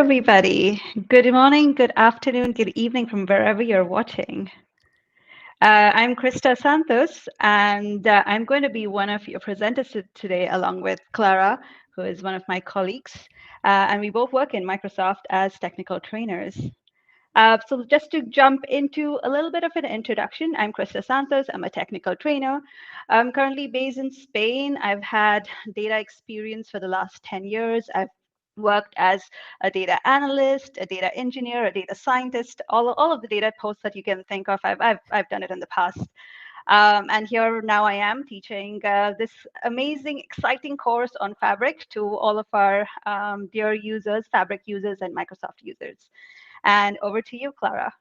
everybody. Good morning, good afternoon, good evening from wherever you're watching. I'm Christa Santos, and I'm going to be one of your presenters today, along with Clara, who is one of my colleagues. And we both work in Microsoft as technical trainers. So just to jump into a little bit of an introduction, I'm Christa Santos. I'm a technical trainer. I'm currently based in Spain. I've had data experience for the last 10 years. I've worked as a data analyst, a data engineer, a data scientist, all of the data posts that you can think of. I've done it in the past. And here now I am teaching this amazing, exciting course on Fabric to all of our dear users, Fabric users, and Microsoft users. And over to you, Clara.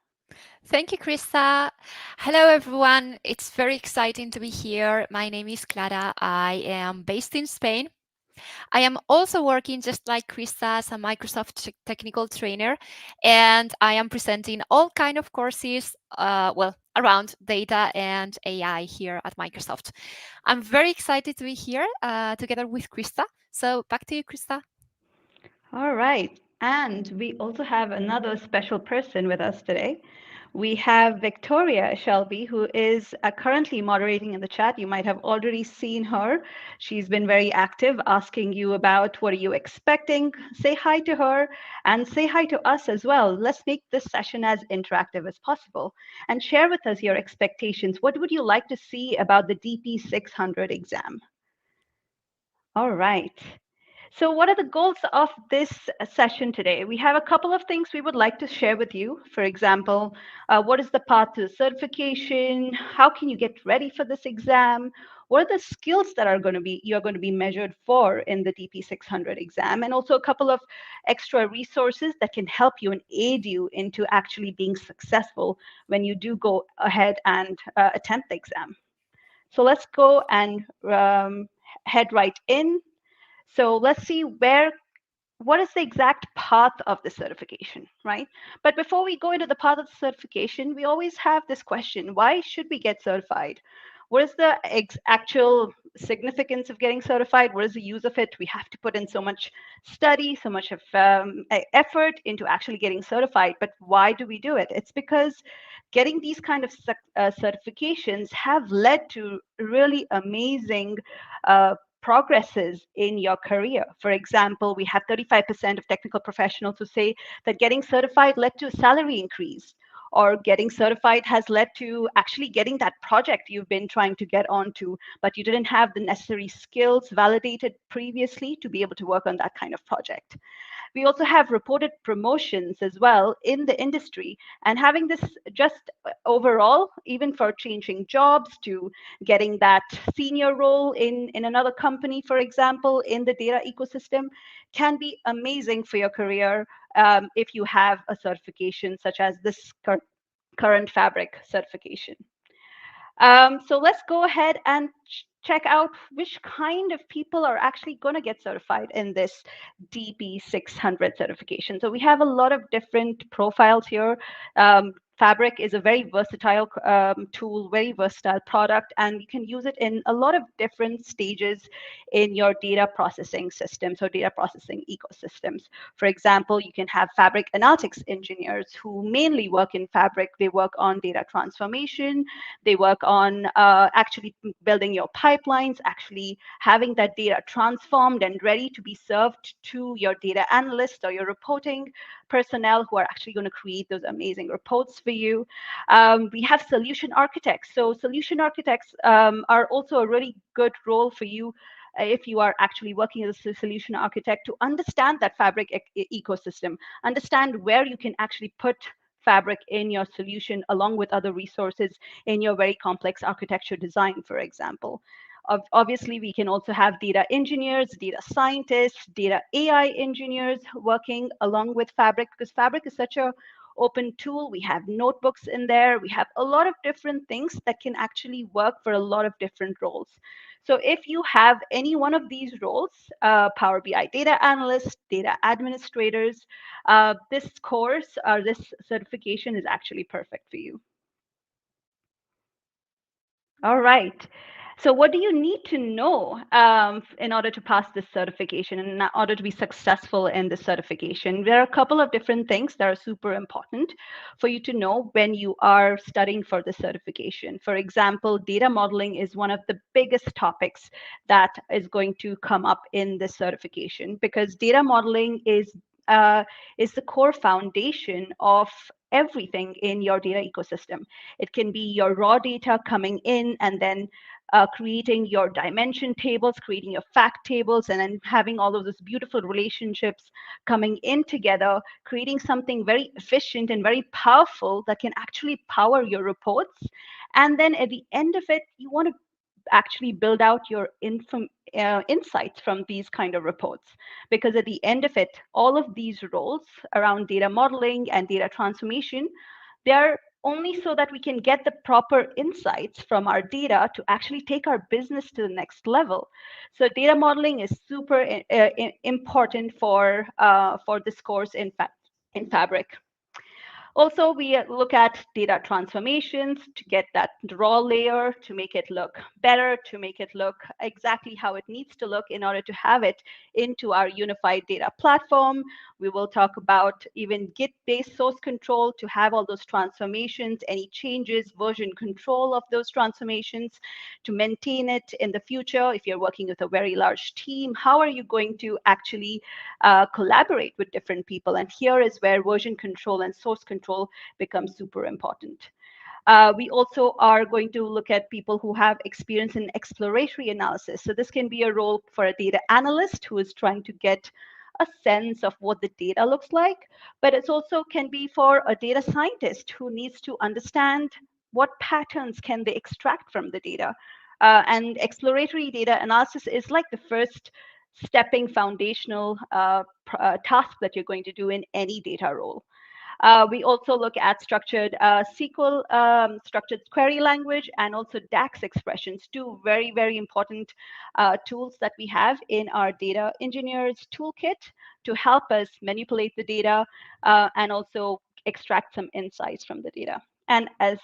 Thank you, Christa. Hello, everyone. It's very exciting to be here. My name is Clara. I am based in Spain. I am also working just like Christa as a Microsoft technical trainer, and I am presenting all kind of courses, around data and AI here at Microsoft. I'm very excited to be here together with Christa. So back to you, Christa. All right. And we also have another special person with us today. We have Victoria Eshelby, who is currently moderating in the chat. You might have already seen her. She's been very active, asking you about what are you expecting. Say hi to her and say hi to us as well. Let's make this session as interactive as possible and share with us your expectations. What would you like to see about the DP-600 exam? All right. So what are the goals of this session today? We have a couple of things we would like to share with you. For example, what is the path to certification? How can you get ready for this exam? What are the skills that you're going to be measured for in the DP-600 exam? And also a couple of extra resources that can help you and aid you into actually being successful when you do go ahead and attempt the exam. So let's go and head right in. So let's see what is the exact path of the certification, right? But before we go into the path of the certification, we always have this question: why should we get certified? What is the actual significance of getting certified? What is the use of it? We have to put in so much study, so much of effort into actually getting certified. But why do we do it? It's because getting these kind of certifications have led to really amazing progresses in your career. For example, we have 35% of technical professionals who say that getting certified led to a salary increase, or getting certified has led to actually getting that project you've been trying to get onto, but you didn't have the necessary skills validated previously to be able to work on that kind of project. We also have reported promotions as well in the industry, and having this just overall, even for changing jobs to getting that senior role in another company, for example, in the data ecosystem, can be amazing for your career if you have a certification such as this current Fabric certification. So let's go ahead and check out which kind of people are actually going to get certified in this DP-600 certification. So we have a lot of different profiles here. Fabric is a very versatile tool, very versatile product, and you can use it in a lot of different stages in your data processing systems or data processing ecosystems. For example, you can have Fabric analytics engineers who mainly work in Fabric. They work on data transformation. They work on actually building your pipelines, actually having that data transformed and ready to be served to your data analyst or your reporting personnel who are actually going to create those amazing reports for you. We have solution architects. So solution architects are also a really good role for you if you are actually working as a solution architect, to understand that Fabric ecosystem, understand where you can actually put Fabric in your solution along with other resources in your very complex architecture design, for example. Obviously, we can also have data engineers, data scientists, data AI engineers working along with Fabric, because Fabric is such a open tool. We have notebooks in there. We have a lot of different things that can actually work for a lot of different roles. So if you have any one of these roles, Power BI data analysts, data administrators, this course or this certification is actually perfect for you. All right. So, what do you need to know in order to pass this certification and in order to be successful in this certification? There are a couple of different things that are super important for you to know when you are studying for the certification. For example, data modeling is one of the biggest topics that is going to come up in this certification because data modeling is the core foundation of everything in your data ecosystem. It can be your raw data coming in and then creating your dimension tables, creating your fact tables, and then having all of those beautiful relationships coming in together, creating something very efficient and very powerful that can actually power your reports. And then at the end of it, you want to actually build out your insights from these kind of reports. Because at the end of it, all of these roles around data modeling and data transformation, they're only so that we can get the proper insights from our data to actually take our business to the next level. So data modeling is super important for this course in Fabric. Also, we look at data transformations to get that raw layer to make it look better, to make it look exactly how it needs to look in order to have it into our unified data platform. We will talk about even Git-based source control to have all those transformations, any changes, version control of those transformations to maintain it in the future. If you're working with a very large team, how are you going to actually collaborate with different people? And here is where version control and source control becomes super important. We also are going to look at people who have experience in exploratory analysis. So this can be a role for a data analyst who is trying to get a sense of what the data looks like, but it also can be for a data scientist who needs to understand what patterns can they extract from the data. And exploratory data analysis is like the first stepping foundational task that you're going to do in any data role. We also look at structured SQL, structured query language, and also DAX expressions, two very, very important tools that we have in our data engineers toolkit to help us manipulate the data and also extract some insights from the data. And as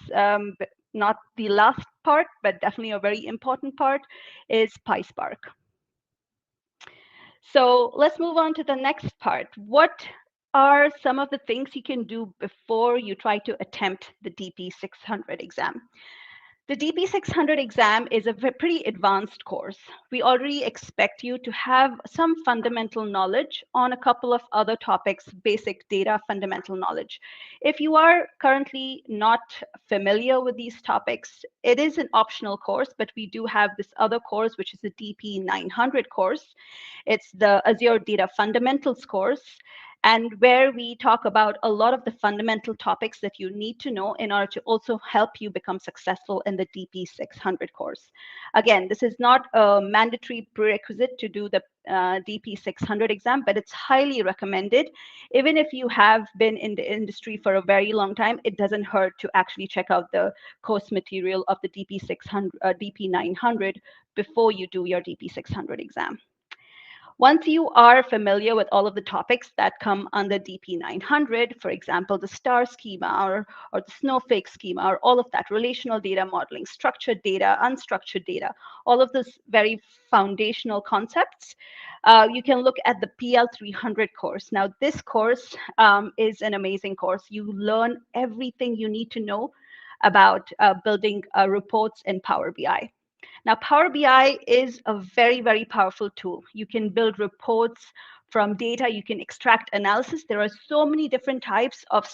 not the last part, but definitely a very important part, is PySpark. So let's move on to the next part. What are some of the things you can do before you try to attempt the DP-600 exam? The DP-600 exam is a pretty advanced course. We already expect you to have some fundamental knowledge on a couple of other topics, basic data fundamental knowledge. If you are currently not familiar with these topics, it is an optional course, but we do have this other course, which is the DP-900 course. It's the Azure Data Fundamentals course, and where we talk about a lot of the fundamental topics that you need to know in order to also help you become successful in the DP-600 course. Again, this is not a mandatory prerequisite to do the DP-600 exam, but it's highly recommended. Even if you have been in the industry for a very long time, it doesn't hurt to actually check out the course material of the DP-600, DP-900 before you do your DP-600 exam. Once you are familiar with all of the topics that come under DP-900, for example, the star schema or the snowflake schema, or all of that relational data modeling, structured data, unstructured data, all of those very foundational concepts, you can look at the PL300 course. Now, this course is an amazing course. You learn everything you need to know about building reports in Power BI. Now, Power BI is a very, very powerful tool. You can build reports from data, you can extract analysis. There are so many different types of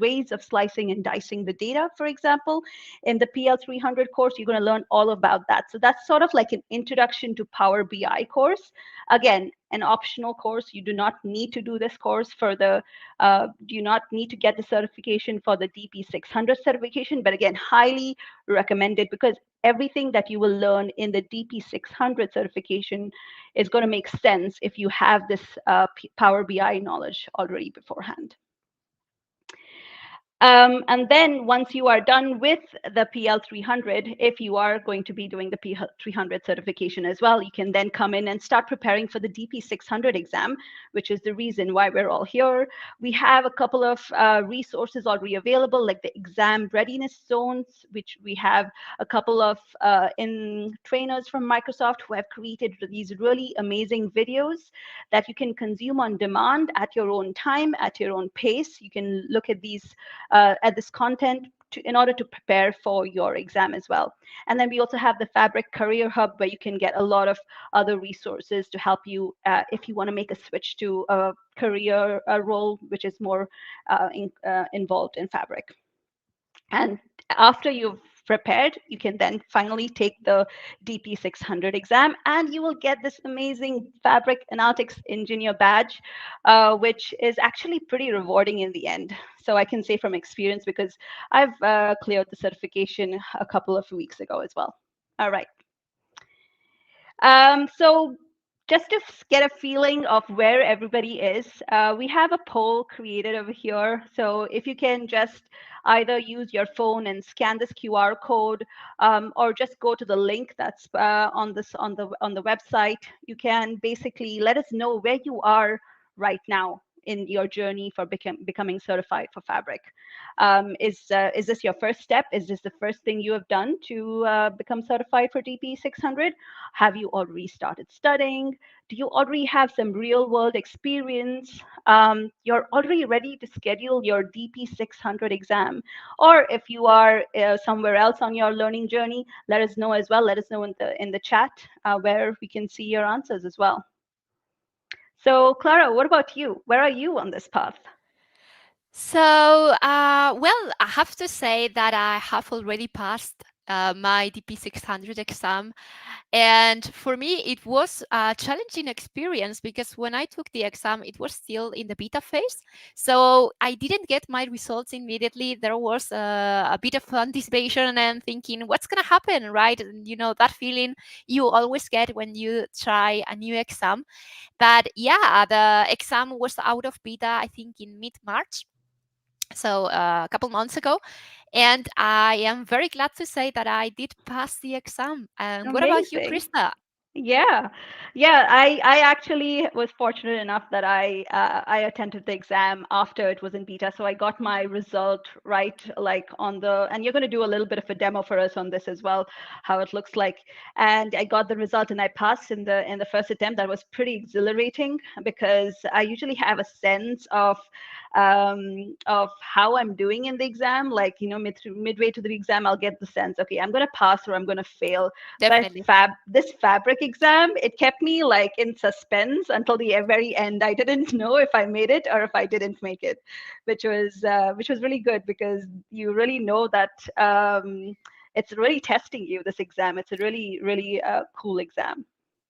ways of slicing and dicing the data, for example. In the PL300 course, you're going to learn all about that. So that's sort of like an introduction to Power BI course. Again, an optional course. You do not need to do this course for the, do not need to get the certification for the DP-600 certification, but again, highly recommended because everything that you will learn in the DP-600 certification is going to make sense if you have this Power BI knowledge already beforehand. And then once you are done with the PL300, if you are going to be doing the PL300 certification as well, you can then come in and start preparing for the DP-600 exam, which is the reason why we're all here. We have a couple of resources already available, like the exam readiness zones, which we have a couple of trainers from Microsoft who have created these really amazing videos that you can consume on demand at your own time, at your own pace. You can look at this content in order to prepare for your exam as well. And then we also have the Fabric Career Hub, where you can get a lot of other resources to help you if you want to make a switch to a career role which is more involved in Fabric. And after you've prepared, you can then finally take the DP-600 exam, and you will get this amazing Fabric Analytics Engineer badge, which is actually pretty rewarding in the end. So I can say from experience, because I've cleared the certification a couple of weeks ago as well. All right. So just to get a feeling of where everybody is, we have a poll created over here. So if you can just either use your phone and scan this QR code, or just go to the link that's on the website, you can basically let us know where you are right now in your journey for becoming certified for Fabric. Is this your first step? Is this the first thing you have done to become certified for DP-600? Have you already started studying? Do you already have some real world experience? You're already ready to schedule your DP-600 exam. Or if you are somewhere else on your learning journey, let us know as well. Let us know in the chat where we can see your answers as well. So Clara, what about you? Where are you on this path? So, well, I have to say that I have already passed my DP-600 exam. And for me, it was a challenging experience because when I took the exam, it was still in the beta phase. So I didn't get my results immediately. There was a bit of anticipation and thinking, what's going to happen, right? And, that feeling you always get when you try a new exam. But yeah, the exam was out of beta, I think, in mid-March. So a couple months ago, and I am very glad to say that I did pass the exam. And what about you, Amazing. Christa? Yeah, yeah. I actually was fortunate enough that I attended the exam after it was in beta, so I got my result right, like on the. And you're going to do a little bit of a demo for us on this as well, how it looks like. And I got the result, and I passed in the first attempt. That was pretty exhilarating because I usually have a sense of how I'm doing in the exam. Like midway to the exam, I'll get the sense, okay, I'm going to pass or I'm going to fail. But Definitely. this Fabric exam, it kept me like in suspense until the very end. I didn't know if I made it or if I didn't make it, which was really good because you really know that it's really testing you, this exam. It's a really, really cool exam.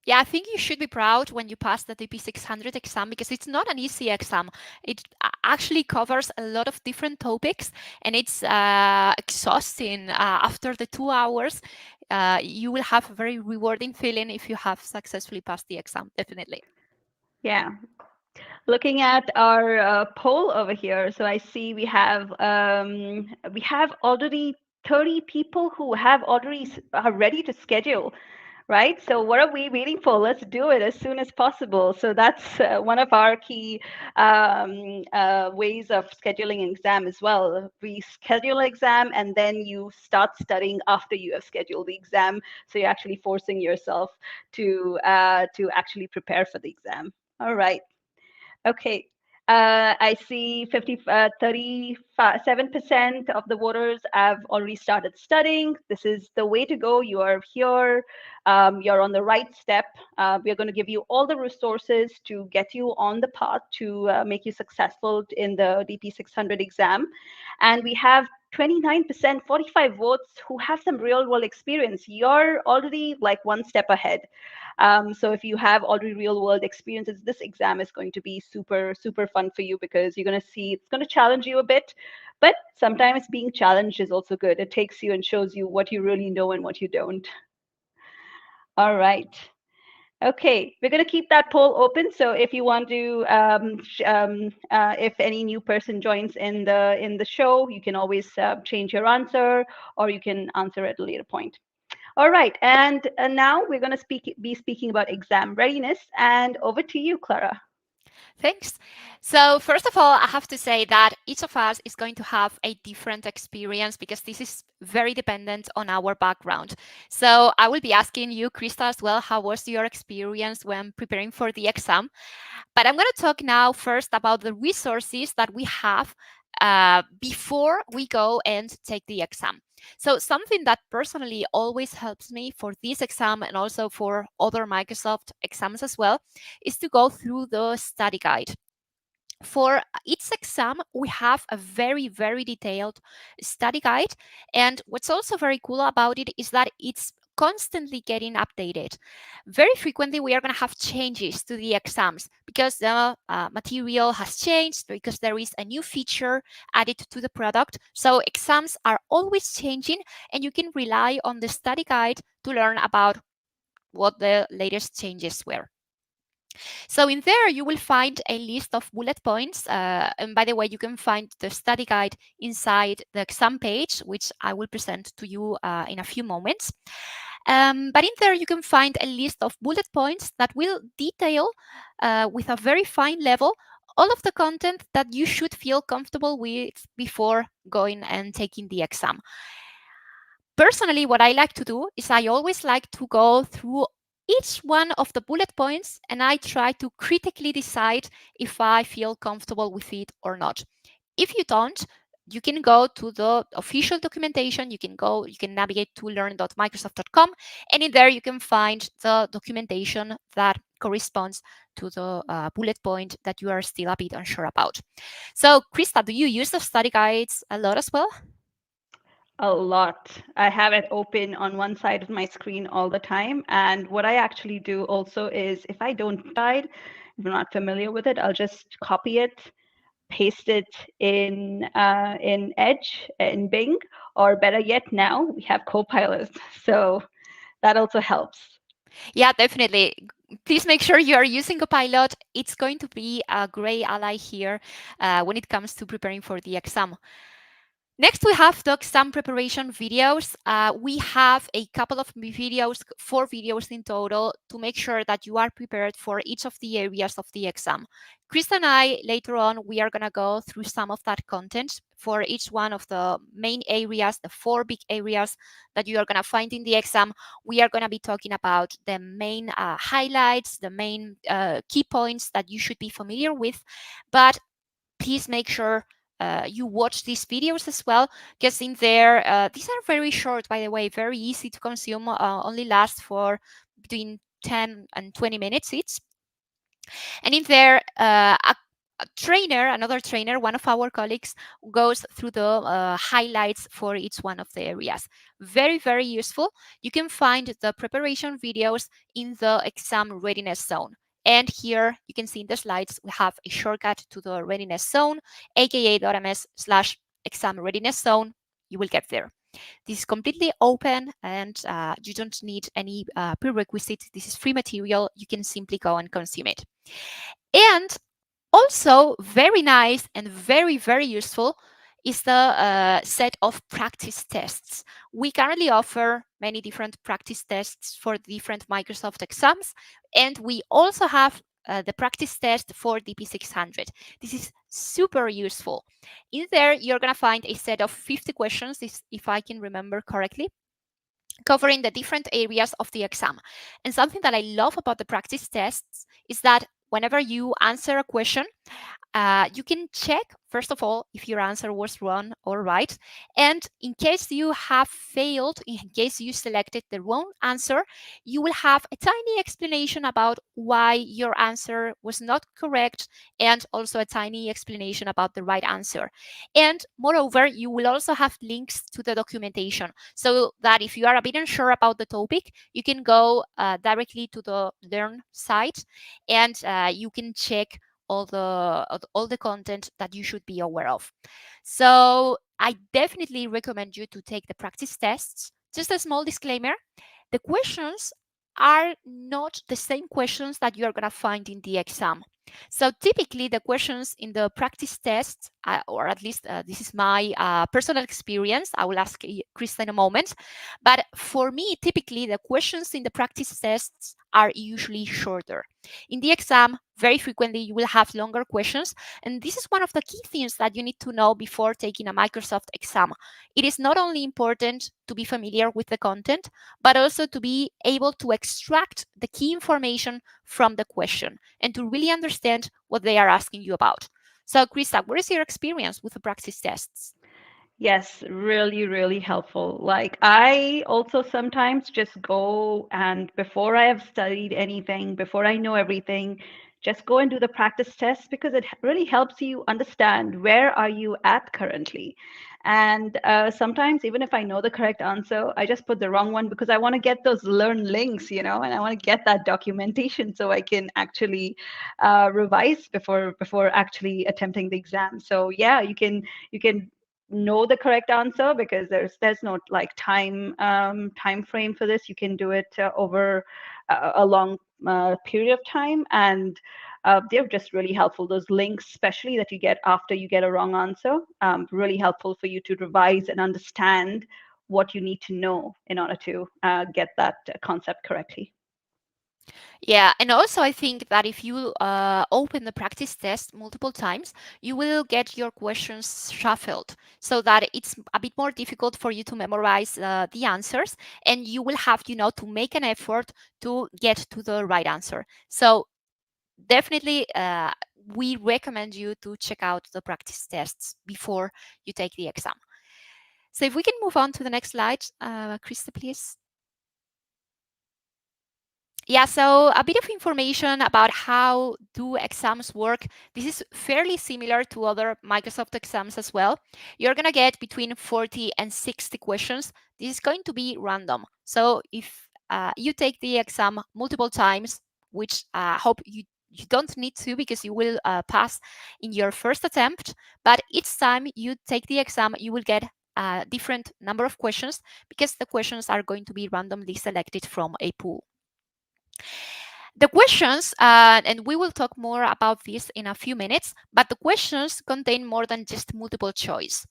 Yeah, I think you should be proud when you pass the DP-600 exam because it's not an easy exam. It actually covers a lot of different topics, and it's exhausting. After the 2 hours, you will have a very rewarding feeling if you have successfully passed the exam, definitely. Yeah. Looking at our poll over here, so I see we have already 30 people who have already are ready to schedule, right? So what are we waiting for? Let's do it as soon as possible. So that's one of our key ways of scheduling an exam as well. We schedule an exam and then you start studying after you have scheduled the exam. So you're actually forcing yourself to actually prepare for the exam. All right. Okay. I see 37% of the voters have already started studying. This is the way to go. You are here. You're on the right step. We are going to give you all the resources to get you on the path to make you successful in the DP-600 exam. And we have 29%, 45 votes who have some real world experience. You're already like one step ahead. So if you have already real world experiences, this exam is going to be super, super fun for you because you're going to see it's going to challenge you a bit. But sometimes being challenged is also good. It takes you and shows you what you really know and what you don't. All right. Okay, we're going to keep that poll open. So if you want to, if any new person joins in the show, you can always change your answer, or you can answer at a later point. All right, and now we're going to be speaking about exam readiness. And over to you, Clara. Thanks. So, first of all, I have to say that each of us is going to have a different experience because this is very dependent on our background. So, I will be asking you, Christa, as well, how was your experience when preparing for the exam? But I'm going to talk now first about the resources that we have before we go and take the exam. So, something that personally always helps me for this exam and also for other Microsoft exams as well is to go through the study guide. For each exam, we have a very, very detailed study guide. And what's also very cool about it is that it's constantly getting updated. Very frequently, we are going to have changes to the exams because the material has changed, because there is a new feature added to the product. So, exams are always changing, and you can rely on the study guide to learn about what the latest changes were. So in there, you will find a list of bullet points. And by the way, you can find the study guide inside the exam page, which I will present to you in a few moments. But in there, you can find a list of bullet points that will detail with a very fine level all of the content that you should feel comfortable with before going and taking the exam. Personally, what I like to do is I always like to go through each one of the bullet points and I try to critically decide if I feel comfortable with it or not. If you don't, you can go to the official documentation. You can navigate to learn.microsoft.com, and in there you can find the documentation that corresponds to the bullet point that you are still a bit unsure about. So, Christa, do you use the study guides a lot as well? A lot. I have it open on one side of my screen all the time. And what I actually do also is if I don't guide, if I'm not familiar with it, I'll just copy it, paste it in Edge in Bing, or better yet, now we have Copilot, so that also helps. Yeah, definitely. Please make sure you are using Copilot. It's going to be a great ally here when it comes to preparing for the exam. Next, we have the exam preparation videos. We have a couple of videos, 4 videos in total, to make sure that you are prepared for each of the areas of the exam. Chris and I, later on, we are going to go through some of that content for each one of the main areas, the 4 big areas that you are going to find in the exam. We are going to be talking about the main highlights, the main key points that you should be familiar with. But please make sure you watch these videos as well, because in there, these are very short, by the way, very easy to consume, only last for between 10 and 20 minutes each. And in there, another trainer, one of our colleagues, goes through the highlights for each one of the areas. Very, very useful. You can find the preparation videos in the exam readiness zone. And here you can see in the slides, we have a shortcut to the readiness zone, aka.ms/exam readiness zone. You will get there. This is completely open and you don't need any prerequisites. This is free material. You can simply go and consume it. And also, very nice and very, very useful is the set of practice tests. We currently offer many different practice tests for different Microsoft exams, and we also have the practice test for DP-600. This is super useful. In there, you're going to find a set of 50 questions, if I can remember correctly, covering the different areas of the exam. And something that I love about the practice tests is that whenever you answer a question, you can check, first of all, if your answer was wrong or right. And in case you have failed, in case you selected the wrong answer, you will have a tiny explanation about why your answer was not correct, and also a tiny explanation about the right answer. And moreover, you will also have links to the documentation, so that if you are a bit unsure about the topic, you can go directly to the Learn site, and you can check all the content that you should be aware of. So I definitely recommend you to take the practice tests. Just a small disclaimer: the questions are not the same questions that you're going to find in the exam. So typically the questions in the practice tests, or at least this is my personal experience, I will ask Christa in a moment, but for me, typically the questions in the practice tests are usually shorter. In the exam, very frequently you will have longer questions, and this is one of the key things that you need to know before taking a Microsoft exam. It is not only important to be familiar with the content, but also to be able to extract the key information from the question and to really understand what they are asking you about. So, Krista, what is your experience with the practice tests? Yes, really, really helpful. Like, I also sometimes just go and before I have studied anything, before I know everything, just go and do the practice test because it really helps you understand where are you at currently. And sometimes, even if I know the correct answer, I just put the wrong one because I want to get those learn links, and I want to get that documentation so I can actually revise before actually attempting the exam. So yeah, you can know the correct answer because there's no like time frame for this. You can do it over a long period of time, and they're just really helpful. Those links, especially that you get after you get a wrong answer, really helpful for you to revise and understand what you need to know in order to get that concept correctly. Yeah, and also I think that if you open the practice test multiple times, you will get your questions shuffled so that it's a bit more difficult for you to memorize the answers, and you will have, to make an effort to get to the right answer. So definitely, we recommend you to check out the practice tests before you take the exam. So if we can move on to the next slide, Krista, please. Yeah, so a bit of information about how do exams work. This is fairly similar to other Microsoft exams as well. You're going to get between 40 and 60 questions. This is going to be random. So if you take the exam multiple times, which I hope you don't need to because you will pass in your first attempt, but each time you take the exam, you will get a different number of questions because the questions are going to be randomly selected from a pool. The questions, and we will talk more about this in a few minutes, but the questions contain more than just multiple choice.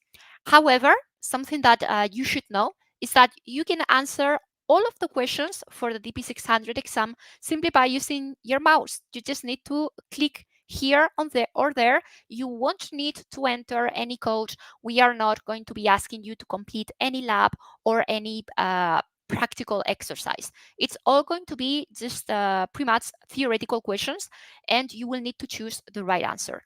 However, something that you should know is that you can answer all of the questions for the DP-600 exam simply by using your mouse. You just need to click here on there or there. You won't need to enter any code. We are not going to be asking you to complete any lab or any practical exercise. It's all going to be just pretty much theoretical questions, and you will need to choose the right answer.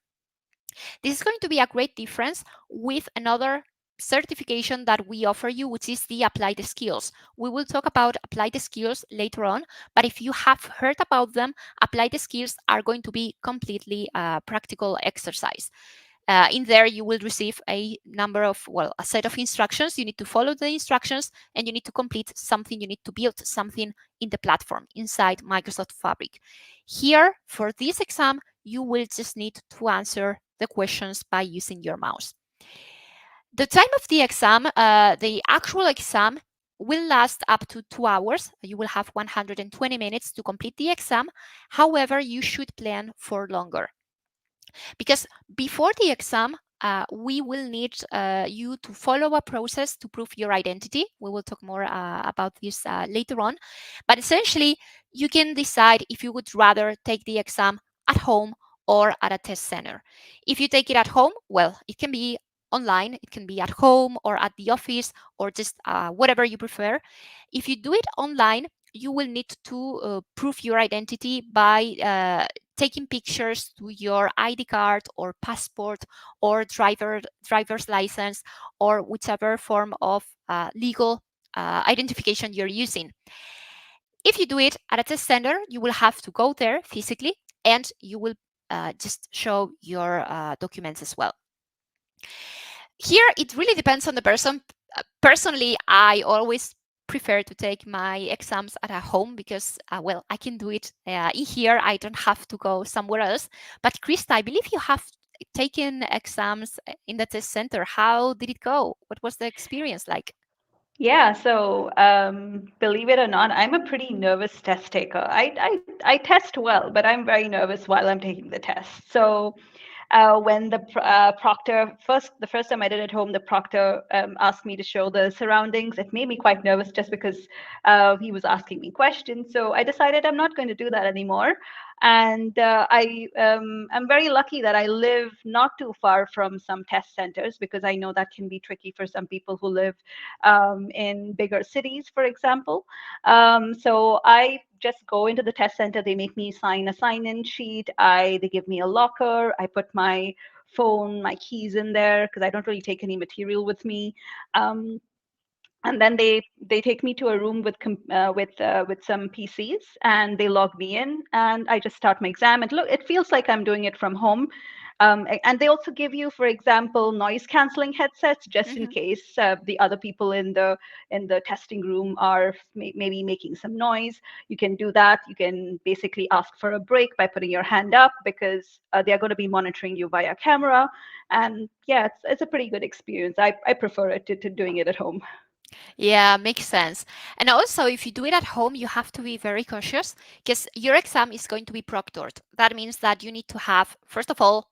This is going to be a great difference with another certification that we offer you, which is the applied skills. We will talk about applied skills later on, but if you have heard about them, applied skills are going to be completely practical exercise. In there, you will receive a number of, well, a set of instructions. You need to follow the instructions and you need to complete something. You need to build something in the platform inside Microsoft Fabric. Here, for this exam, you will just need to answer the questions by using your mouse. The time of the exam, the actual exam, will last up to 2 hours. You will have 120 minutes to complete the exam. However, you should plan for longer. Because before the exam, we will need you to follow a process to prove your identity. We will talk more about this later on. But essentially, you can decide if you would rather take the exam at home or at a test center. If you take it at home, well, it can be online, it can be at home or at the office or just whatever you prefer. If you do it online, you will need to prove your identity by taking pictures to your ID card or passport or driver's license or whichever form of legal identification you're using. If you do it at a test center, you will have to go there physically and you will just show your documents as well. Here, it really depends on the person. Personally, I always prefer to take my exams at a home because, well, I can do it in here. I don't have to go somewhere else. But Krista, I believe you have taken exams in the test center. How did it go? What was the experience like? Yeah, so believe it or not, I'm a pretty nervous test taker. I test well, but I'm very nervous while I'm taking the test. So when the proctor the first time I did it at home, the proctor asked me to show the surroundings. It made me quite nervous just because he was asking me questions. So I decided I'm not going to do that anymore. And I'm very lucky that I live not too far from some test centers because I know that can be tricky for some people who live in bigger cities, for example. So I just go into the test center. They make me sign a sign-in sheet. They give me a locker. I put my phone, my keys in there because I don't really take any material with me. Um, and then they take me to a room with some PCs and they log me in and I just start my exam. And look, it feels like I'm doing it from home. And they also give you, for example, noise canceling headsets just in Mm-hmm. case the other people in the testing room are maybe making some noise. You can do that. You can basically ask for a break by putting your hand up because they are going to be monitoring you via camera. And yeah, it's a pretty good experience. I prefer it to doing it at home. Yeah, makes sense. And also, if you do it at home, you have to be very cautious because your exam is going to be proctored. That means that you need to have, first of all,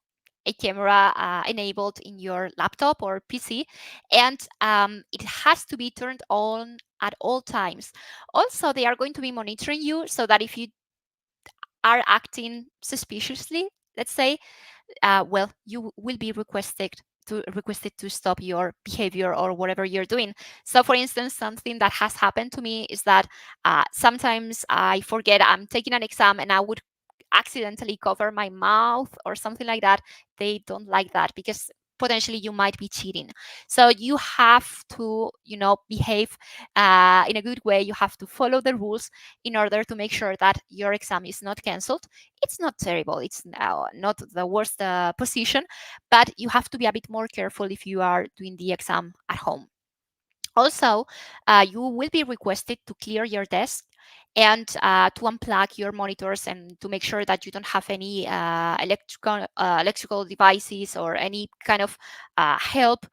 a camera enabled in your laptop or PC, and it has to be turned on at all times. Also, they are going to be monitoring you so that if you are acting suspiciously, let's say, well, you will be requested to stop your behavior or whatever you're doing. So, for instance, something that has happened to me is that sometimes I forget I'm taking an exam and I would accidentally cover my mouth or something like that. They don't like that because potentially you might be cheating. So you have to, behave in a good way. You have to follow the rules in order to make sure that your exam is not cancelled. It's not terrible. It's not the worst position, but you have to be a bit more careful if you are doing the exam at home. Also, you will be requested to clear your desk and to unplug your monitors and to make sure that you don't have any electrical devices or any kind of help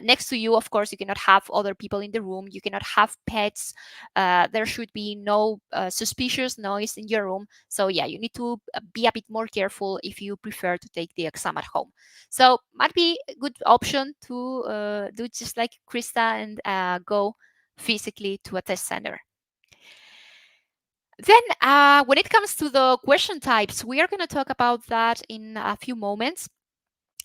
next to you. Of course, you cannot have other people in the room. You cannot have pets. There should be no suspicious noise in your room. So yeah, you need to be a bit more careful if you prefer to take the exam at home. So might be a good option to do just like Christa and go physically to a test center. Then, when it comes to the question types, we are going to talk about that in a few moments.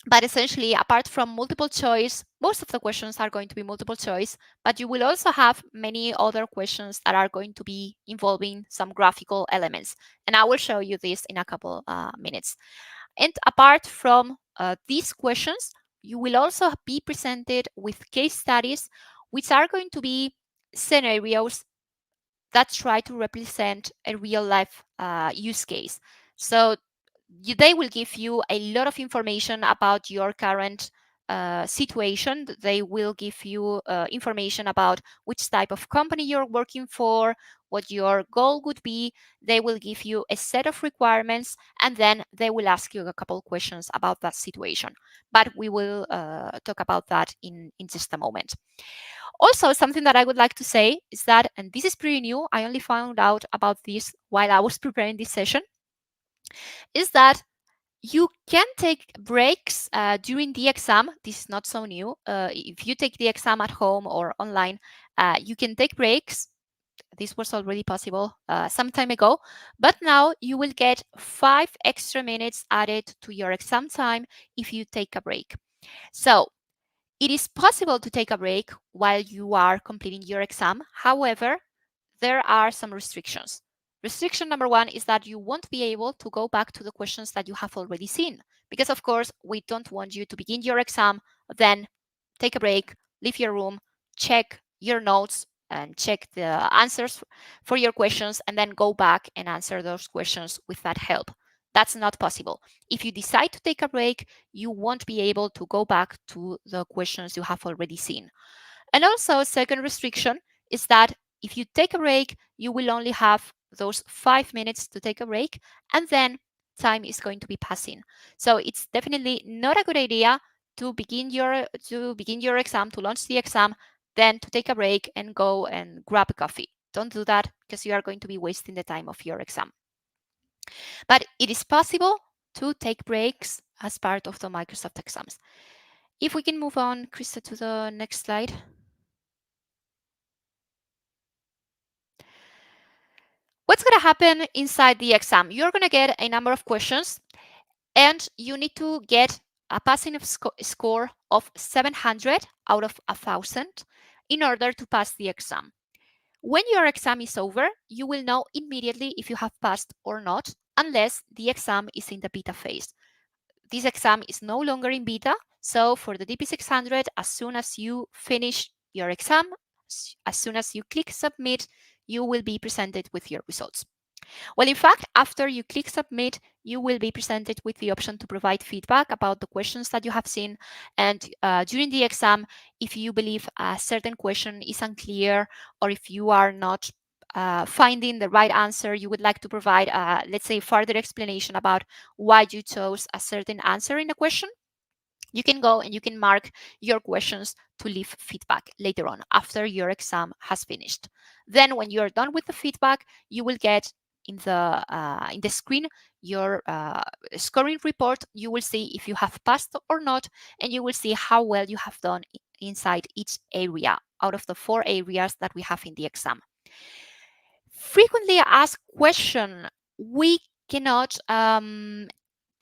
But essentially, apart from multiple choice, most of the questions are going to be multiple choice, but you will also have many other questions that are going to be involving some graphical elements. And I will show you this in a couple minutes. And apart from these questions, you will also be presented with case studies, which are going to be scenarios that try to represent a real life use case. So they will give you a lot of information about your current situation. They will give you information about which type of company you're working for, what your goal would be. They will give you a set of requirements, and then they will ask you a couple questions about that situation. But we will talk about that in just a moment. Also, something that I would like to say is that, and this is pretty new, I only found out about this while I was preparing this session, is that you can take breaks during the exam. This is not so new. If you take the exam at home or online, you can take breaks. This was already possible some time ago, but now you will get 5 extra minutes added to your exam time if you take a break. So it is possible to take a break while you are completing your exam. However, there are some restrictions. Restriction number one is that you won't be able to go back to the questions that you have already seen. Because, of course, we don't want you to begin your exam, then take a break, leave your room, check your notes, and check the answers for your questions, and then go back and answer those questions with that help. That's not possible. If you decide to take a break, you won't be able to go back to the questions you have already seen. And also, second restriction is that if you take a break, you will only have those 5 minutes to take a break, and then time is going to be passing. So it's definitely not a good idea to begin your exam, to launch the exam, then to take a break and go and grab a coffee. Don't do that because you are going to be wasting the time of your exam. But it is possible to take breaks as part of the Microsoft exams. If we can move on, Krista, to the next slide. What's going to happen inside the exam? You're going to get a number of questions, and you need to get a passing score of 700 out of 1,000 in order to pass the exam. When your exam is over, you will know immediately if you have passed or not, unless the exam is in the beta phase. This exam is no longer in beta, so for the DP-600, as soon as you finish your exam, as soon as you click submit, you will be presented with your results. Well, in fact, after you click submit, you will be presented with the option to provide feedback about the questions that you have seen. And during the exam, if you believe a certain question is unclear, or if you are not finding the right answer, you would like to provide, let's say, further explanation about why you chose a certain answer in a question, you can go and you can mark your questions to leave feedback later on after your exam has finished. Then when you're done with the feedback, you will get in the screen your scoring report. You will see if you have passed or not, and you will see how well you have done inside each area out of the 4 areas that we have in the exam. Frequently asked question, we cannot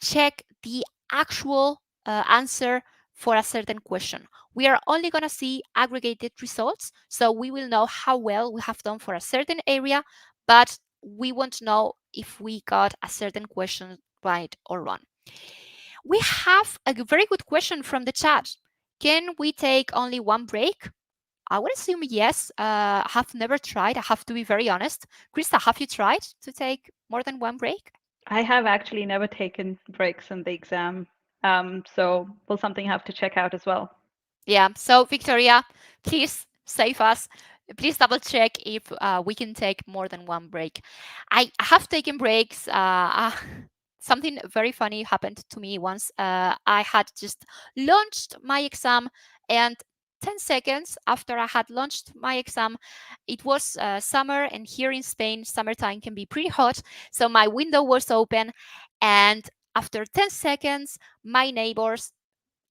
check the actual answer for a certain question. We are only going to see aggregated results, so we will know how well we have done for a certain area, but we won't know if we got a certain question right or wrong. We have a very good question from the chat. Can we take only one break? I would assume yes. I have never tried. I have to be very honest. Krista, have you tried to take more than one break? I have actually never taken breaks in the exam, so will something have to check out as well. Yeah. So Victoria, please save us. Please double check if we can take more than one break. I have taken breaks. Something very funny happened to me once. I had just launched my exam, and 10 seconds after I had launched my exam, it was summer, and here in Spain, summertime can be pretty hot. So my window was open, and after 10 seconds, my neighbors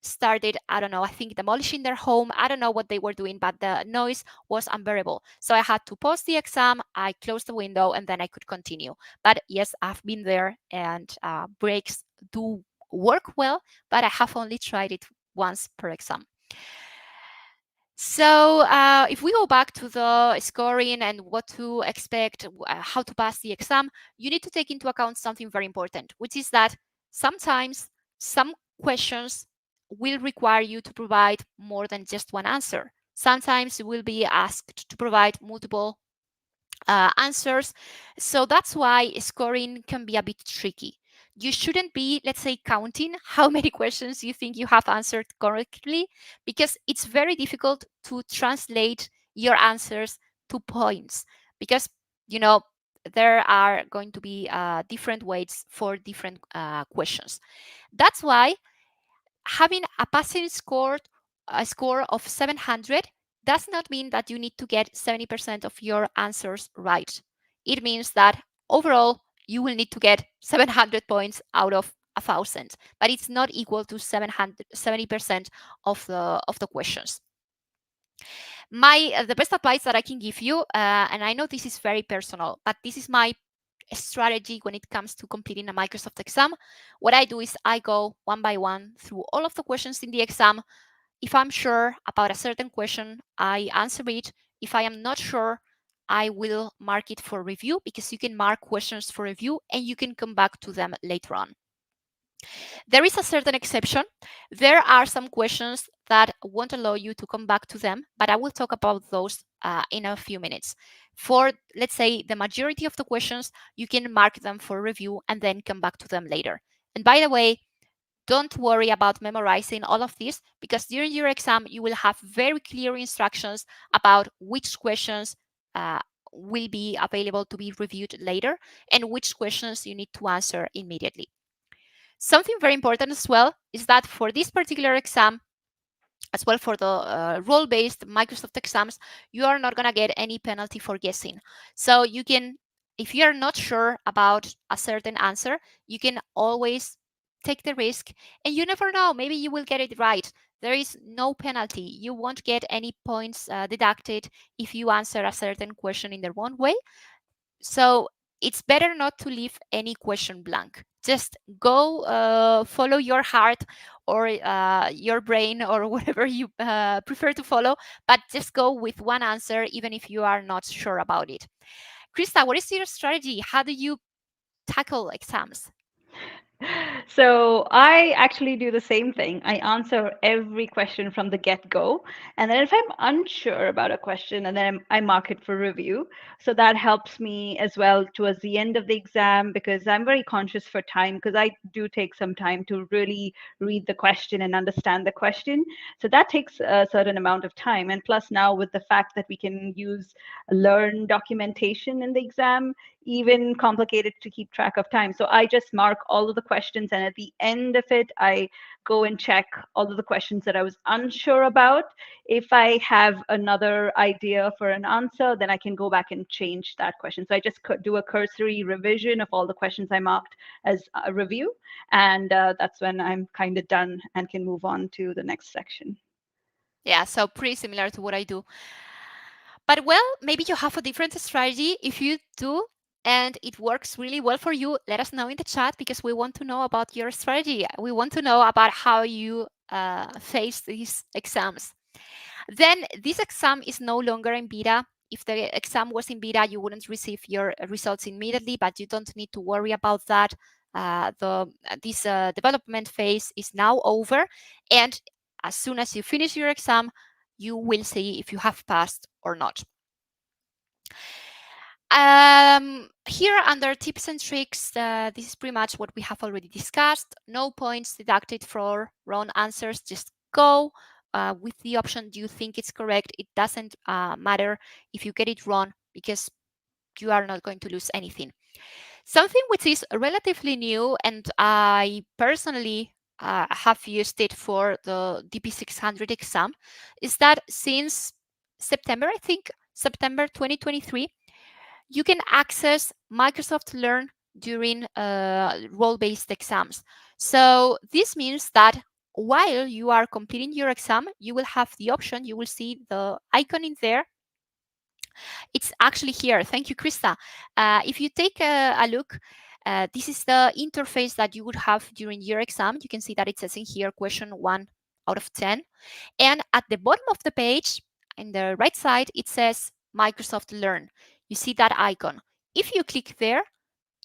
started, I don't know, I think demolishing their home. I don't know what they were doing, but the noise was unbearable. So I had to pause the exam, I closed the window, and then I could continue. But yes, I've been there, and breaks do work well, but I have only tried it once per exam. So if we go back to the scoring and what to expect, how to pass the exam, you need to take into account something very important, which is that sometimes some questions will require you to provide more than just one answer. Sometimes you will be asked to provide multiple answers. So that's why scoring can be a bit tricky. You shouldn't be, let's say, counting how many questions you think you have answered correctly, because it's very difficult to translate your answers to points, because, you know, there are going to be different weights for different questions. That's why having a passing score, a score of 700, does not mean that you need to get 70% of your answers right. It means that overall you will need to get 700 points out of 1,000, but it's not equal to 70% of the questions. The best advice that I can give you, and I know this is very personal, but this is my strategy when it comes to completing a Microsoft exam. What I do is I go one by one through all of the questions in the exam. If I'm sure about a certain question, I answer it. If I am not sure, I will mark it for review, because you can mark questions for review and you can come back to them later on. There is a certain exception. There are some questions that won't allow you to come back to them, but I will talk about those in a few minutes. For, let's say, the majority of the questions, you can mark them for review and then come back to them later. And by the way, don't worry about memorizing all of this, because during your exam, you will have very clear instructions about which questions will be available to be reviewed later and which questions you need to answer immediately. Something very important as well is that for this particular exam, as well for the role-based Microsoft exams, you are not going to get any penalty for guessing. So you can, if you are not sure about a certain answer, you can always take the risk, and you never know, maybe you will get it right. There is no penalty. You won't get any points deducted if you answer a certain question in the wrong way. So it's better not to leave any question blank. Just go follow your heart or your brain or whatever you prefer to follow, but just go with one answer, even if you are not sure about it. Christa, what is your strategy? How do you tackle exams? So I actually do the same thing. I answer every question from the get-go, and then if I'm unsure about a question, and then I mark it for review. So that helps me as well towards the end of the exam because I'm very conscious for time because I do take some time to really read the question and understand the question. So that takes a certain amount of time. And plus now with the fact that we can use learn documentation in the exam, even complicated to keep track of time. So I just mark all of the questions, and at the end of it, I go and check all of the questions that I was unsure about. If I have another idea for an answer, then I can go back and change that question. So I just do a cursory revision of all the questions I marked as a review, and that's when I'm kind of done and can move on to the next section. Yeah, so pretty similar to what I do. But well, maybe you have a different strategy. If you do and it works really well for you, let us know in the chat because we want to know about your strategy. We want to know about how you face these exams. Then this exam is no longer in beta. If the exam was in beta, you wouldn't receive your results immediately, but you don't need to worry about that. This development phase is now over, and as soon as you finish your exam, you will see if you have passed or not. Here under tips and tricks, this is pretty much what we have already discussed. No points deducted for wrong answers. Just go with the option you think it's correct. It doesn't matter if you get it wrong because you are not going to lose anything. Something which is relatively new, and I personally have used it for the DP-600 exam, is that since September, I think September 2023, you can access Microsoft Learn during role-based exams. So this means that while you are completing your exam, you will have the option, you will see the icon in there. It's actually here. Thank you, Christa. If you take a look, this is the interface that you would have during your exam. You can see that it says in here question 1 out of 10. And at the bottom of the page, in the right side, it says Microsoft Learn. You see that icon. If you click there,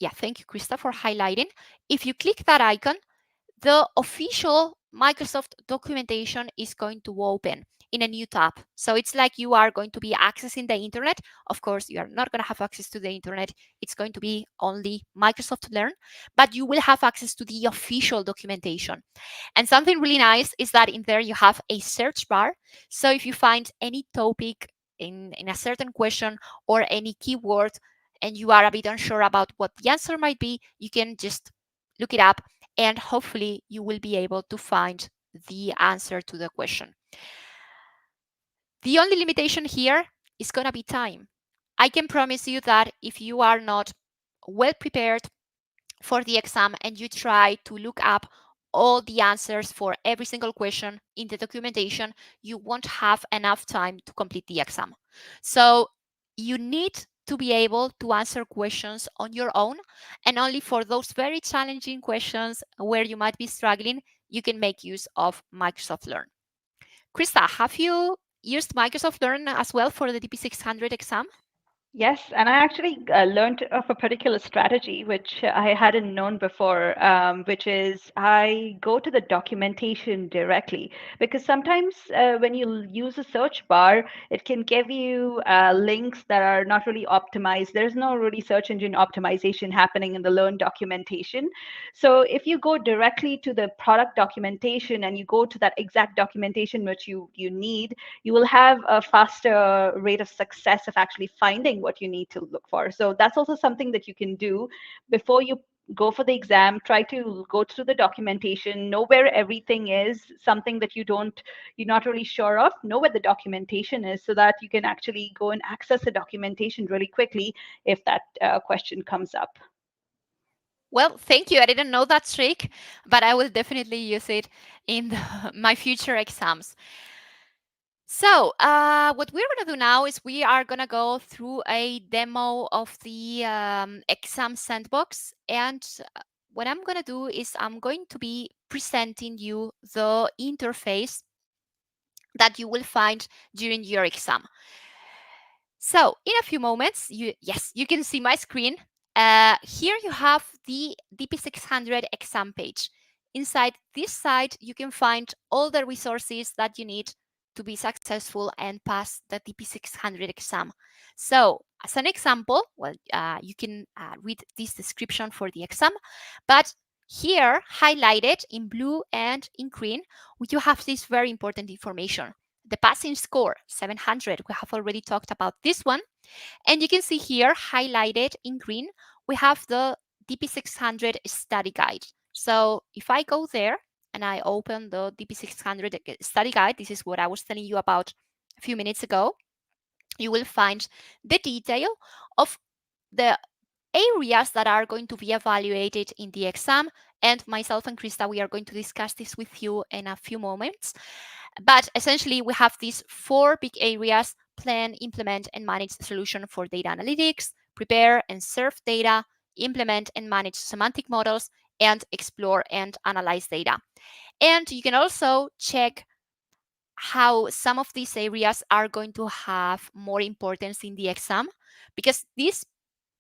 yeah, thank you, Christa, for highlighting. If you click that icon, the official Microsoft documentation is going to open in a new tab. So it's like you are going to be accessing the internet. Of course, you are not going to have access to the internet. It's going to be only Microsoft Learn, but you will have access to the official documentation. And something really nice is that in there you have a search bar. So if you find any topic in a certain question or any keyword and you are a bit unsure about what the answer might be, you can just look it up and hopefully you will be able to find the answer to the question. The only limitation here is going to be time. I can promise you that if you are not well prepared for the exam and you try to look up all the answers for every single question in the documentation, you won't have enough time to complete the exam. So you need to be able to answer questions on your own, and only for those very challenging questions where you might be struggling, you can make use of Microsoft Learn. Christa, have you used Microsoft Learn as well for the DP-600 exam? Yes, and I actually learned of a particular strategy which I hadn't known before, which is I go to the documentation directly because sometimes when you use a search bar, it can give you links that are not really optimized. There's no really search engine optimization happening in the Learn documentation. So if you go directly to the product documentation and you go to that exact documentation which you need, you will have a faster rate of success of actually finding what you need to look for. So that's also something that you can do before you go for the exam, try to go through the documentation, know where everything is, something that you're not really sure of, know where the documentation is so that you can actually go and access the documentation really quickly if that question comes up. Well, thank you. I didn't know that trick, but I will definitely use it in my future exams. So what we're going to do now is we are going to go through a demo of the exam sandbox. And what I'm going to do is I'm going to be presenting you the interface that you will find during your exam. So in a few moments, yes, you can see my screen. Here you have the DP-600 exam page. Inside this site, you can find all the resources that you need to be successful and pass the DP-600 exam. So as an example, well, you can read this description for the exam, but here highlighted in blue and in green, you have this very important information. The passing score, 700, we have already talked about this one. And you can see here highlighted in green, we have the DP-600 study guide. So if I go there and I open the DP-600 study guide, this is what I was telling you about a few minutes ago, you will find the detail of the areas that are going to be evaluated in the exam. And myself and Christa, we are going to discuss this with you in a few moments. But essentially, we have these four big areas: plan, implement, and manage the solution for data analytics, prepare and serve data, implement and manage semantic models, and explore and analyze data. And you can also check how some of these areas are going to have more importance in the exam, because these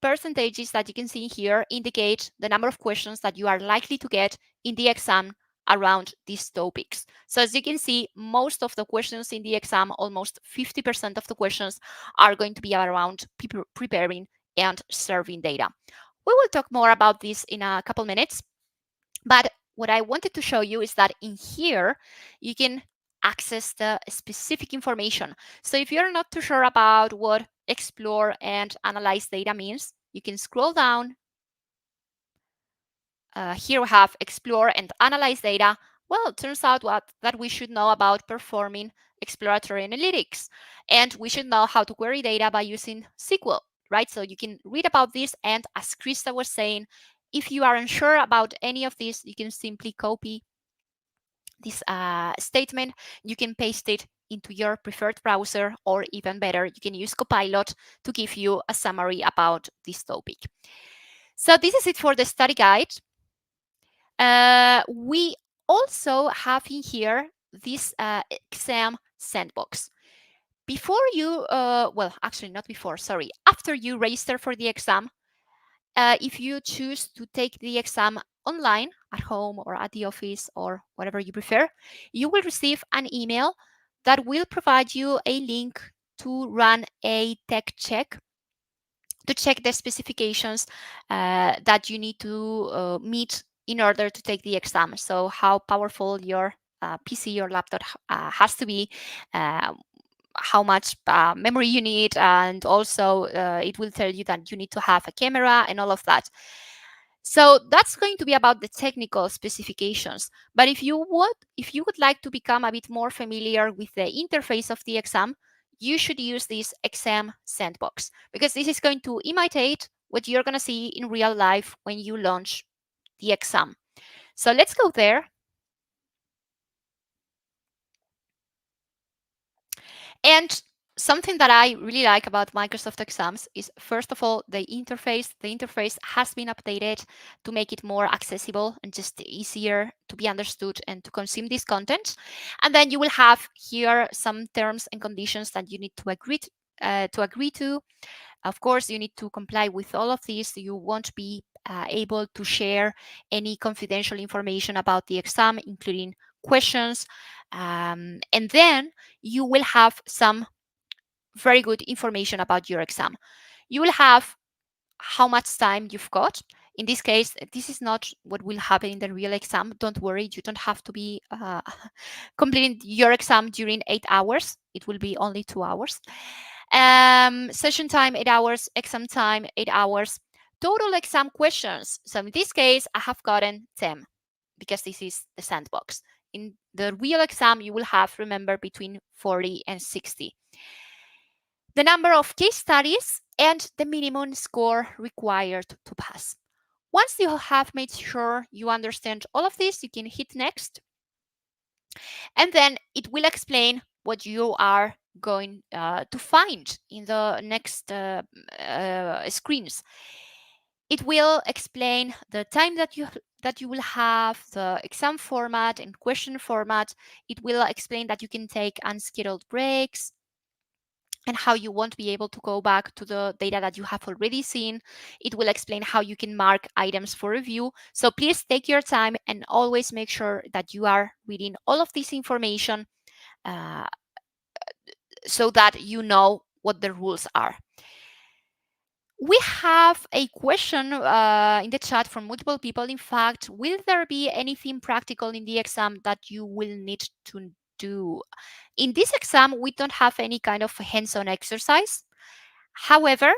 percentages that you can see here indicate the number of questions that you are likely to get in the exam around these topics. So as you can see, most of the questions in the exam, almost 50% of the questions, are going to be around preparing and serving data. We will talk more about this in a couple minutes, but what I wanted to show you is that in here, you can access the specific information. So if you're not too sure about what explore and analyze data means, you can scroll down. Here we have explore and analyze data. Well, it turns out that we should know about performing exploratory analytics, and we should know how to query data by using SQL, right? So you can read about this, and as Christa was saying, if you are unsure about any of this, you can simply copy this statement, you can paste it into your preferred browser, or even better, you can use Copilot to give you a summary about this topic. So this is it for the study guide. We also have in here this exam sandbox. Before you, well, actually not before, sorry, after you register for the exam, if you choose to take the exam online at home or at the office or whatever you prefer, you will receive an email that will provide you a link to run a tech check to check the specifications that you need to meet in order to take the exam. So how powerful your PC or laptop has to be, how much memory you need, and also it will tell you that you need to have a camera and all of that. So that's going to be about the technical specifications. But if you would like to become a bit more familiar with the interface of the exam, you should use this exam sandbox, because this is going to imitate what you're going to see in real life when you launch the exam. So let's go there. And something that I really like about Microsoft Exams is, first of all, the interface. The interface has been updated to make it more accessible and just easier to be understood and to consume this content. And then you will have here some terms and conditions that you need to agree to. Of course, you need to comply with all of these. You won't be able to share any confidential information about the exam, including questions. And then you will have some very good information about your exam. You will have how much time you've got. In this case, this is not what will happen in the real exam. Don't worry, you don't have to be completing your exam during 8 hours. It will be only 2 hours. Session time, 8 hours. Exam time, 8 hours. total exam questions. So in this case, I have gotten 10 because this is the sandbox. In the real exam, you will have, remember, between 40 and 60. The number of case studies and the minimum score required to pass. Once you have made sure you understand all of this, you can hit next. And then it will explain what you are going to find in the next screens. It will explain the time that you will have, the exam format and question format. It will explain that you can take unscheduled breaks and how you won't be able to go back to the data that you have already seen. It will explain how you can mark items for review. So please take your time and always make sure that you are reading all of this information uh, so that you know what the rules are. We have a question in the chat from multiple people. In fact, will there be anything practical in the exam that you will need to do? In this exam, we don't have any kind of hands-on exercise. However,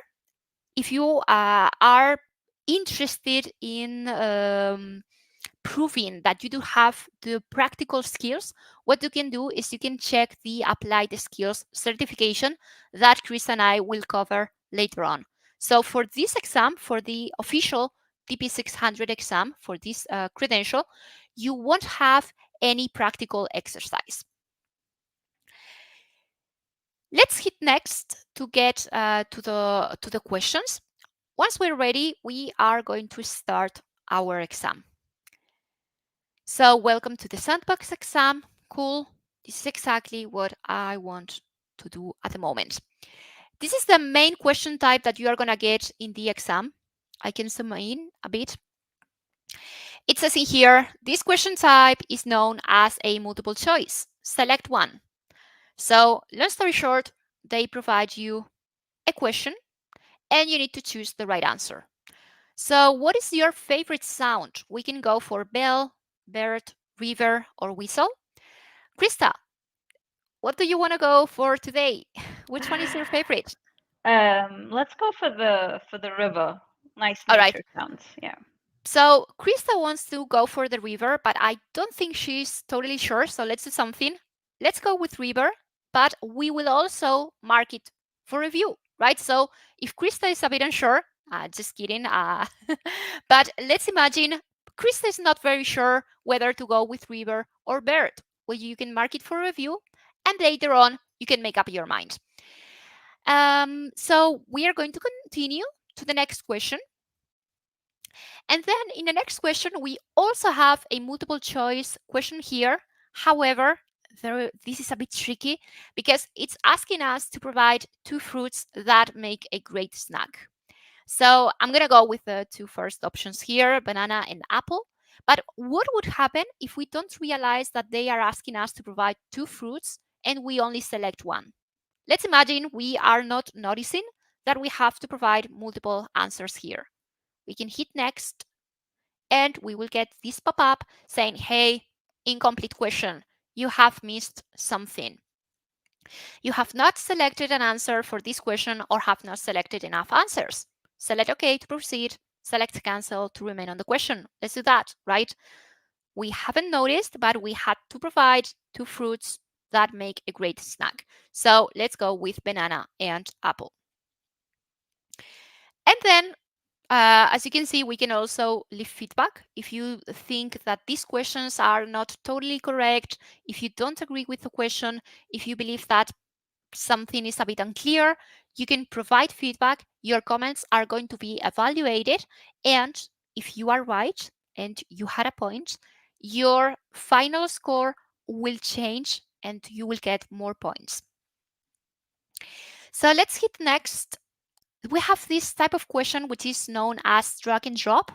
if you are interested in proving that you do have the practical skills, what you can do is you can check the applied skills certification that Chris and I will cover later on. So for this exam, for the official DP-600 exam, for this credential, you won't have any practical exercise. Let's hit next to get to the questions. Once we're ready, we are going to start our exam. So welcome to the sandbox exam. Cool. This is exactly what I want to do at the moment. This is the main question type that you are going to get in the exam. I can zoom in a bit. It says in here, this question type is known as a multiple choice. Select one. So long story short, they provide you a question and you need to choose the right answer. So what is your favorite sound? We can go for bell, bird, river, or whistle. Christa, what do you want to go for today? Which one is your favorite? Let's go for the river. Nice All right. nature sounds. Yeah. So Christa wants to go for the river, but I don't think she's totally sure. So let's do something. Let's go with river, but we will also mark it for review, right? So if Christa is a bit unsure, just kidding. But let's imagine Christa is not very sure whether to go with river or bird. Well, you can mark it for review, and later on you can make up your mind. So we are going to continue to the next question. And then in the next question, we also have a multiple choice question here. However, this is a bit tricky because it's asking us to provide two fruits that make a great snack. So I'm going to go with the two first options here, banana and apple. But what would happen if we don't realize that they are asking us to provide two fruits and we only select one? Let's imagine we are not noticing that we have to provide multiple answers here. We can hit next and we will get this pop-up saying, hey, incomplete question. You have missed something. You have not selected an answer for this question or have not selected enough answers. Select OK to proceed. Select cancel to remain on the question. Let's do that, right? We haven't noticed, but we had to provide two fruits that make a great snack. So let's go with banana and apple. And then as you can see, we can also leave feedback. If you think that these questions are not totally correct, if you don't agree with the question, if you believe that something is a bit unclear, you can provide feedback. Your comments are going to be evaluated. And if you are right and you had a point, your final score will change and you will get more points. So let's hit next. We have this type of question, which is known as drag and drop.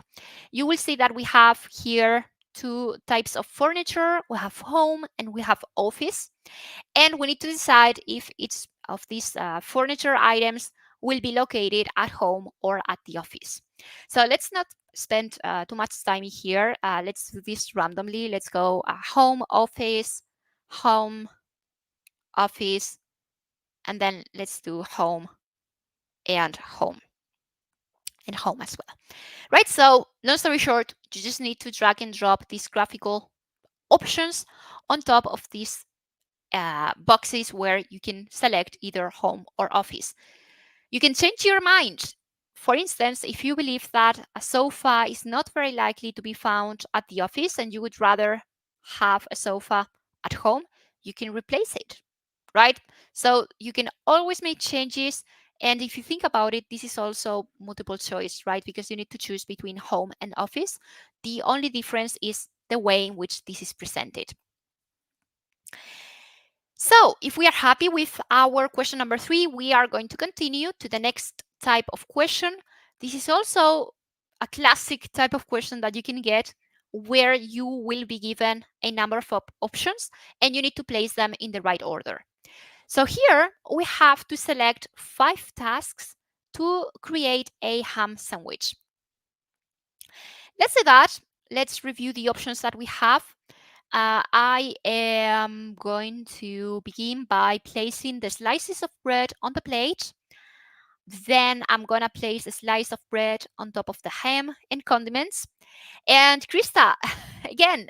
You will see that we have here two types of furniture. We have home and we have office. And we need to decide if each of these furniture items will be located at home or at the office. So let's not spend too much time here. Let's do this randomly. Let's go home, office, and then let's do home and home. and home as well, right? So long story short, you just need to drag and drop these graphical options on top of these boxes where you can select either home or office. You can change your mind. For instance, if you believe that a sofa is not very likely to be found at the office and you would rather have a sofa at home, you can replace it, right? So you can always make changes. And if you think about it, this is also multiple choice, right? Because you need to choose between home and office. The only difference is the way in which this is presented. So if we are happy with our question number 3, we are going to continue to the next type of question. This is also a classic type of question that you can get where you will be given a number of options and you need to place them in the right order. So here we have to select 5 tasks to create a ham sandwich. Let's do that. Let's review the options that we have. I am going to begin by placing the slices of bread on the plate. Then I'm going to place a slice of bread on top of the ham and condiments. And Christa, again,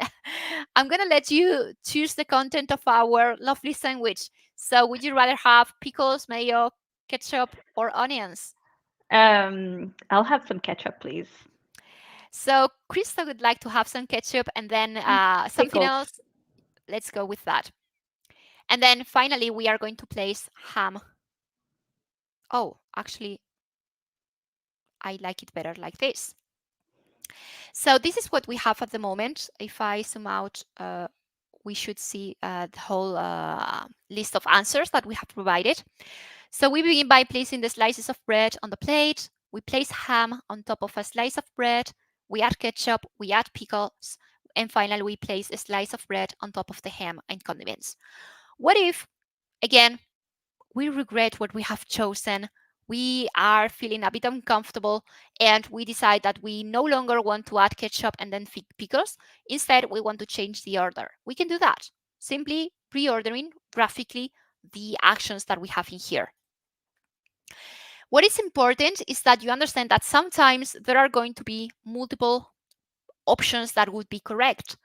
I'm going to let you choose the content of our lovely sandwich. So would you rather have pickles, mayo, ketchup, or onions? I'll have some ketchup, please. So Christa would like to have some ketchup and then something Pickles. else. Let's go with that. And then finally, we are going to place ham. Oh, actually, I like it better like this. So this is what we have at the moment. If I zoom out, we should see the whole list of answers that we have provided. So we begin by placing the slices of bread on the plate. We place ham on top of a slice of bread. We add ketchup, we add pickles, and finally we place a slice of bread on top of the ham and condiments. What if, again, we regret what we have chosen? We are feeling a bit uncomfortable and we decide that we no longer want to add ketchup and then pickles. Instead, we want to change the order. We can do that simply pre-ordering graphically the actions that we have in here. What is important is that you understand that sometimes there are going to be multiple options that would be correct.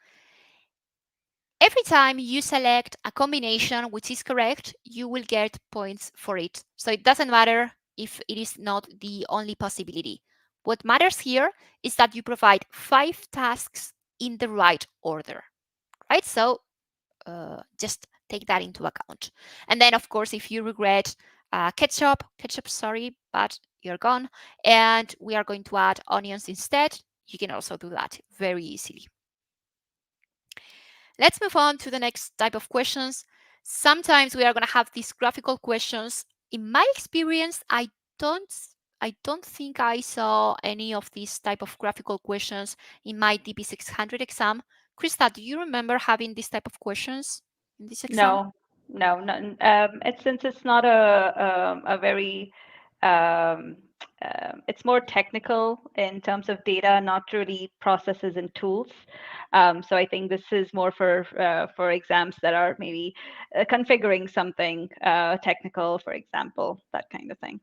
Every time you select a combination which is correct, you will get points for it. So it doesn't matter if it is not the only possibility. What matters here is that you provide 5 tasks in the right order, right? So just take that into account. And then, of course, if you regret ketchup, sorry, but you're gone, and we are going to add onions instead, you can also do that very easily. Let's move on to the next type of questions. Sometimes we are going to have these graphical questions. In my experience, don't I don't think I saw any of these type of graphical questions in my DP-600 exam. Christa, do you remember having this type of questions in this exam? No, no. It's since it's not a very um, it's more technical in terms of data, not really processes and tools. So I think this is more for exams that are maybe configuring something technical, for example, that kind of thing.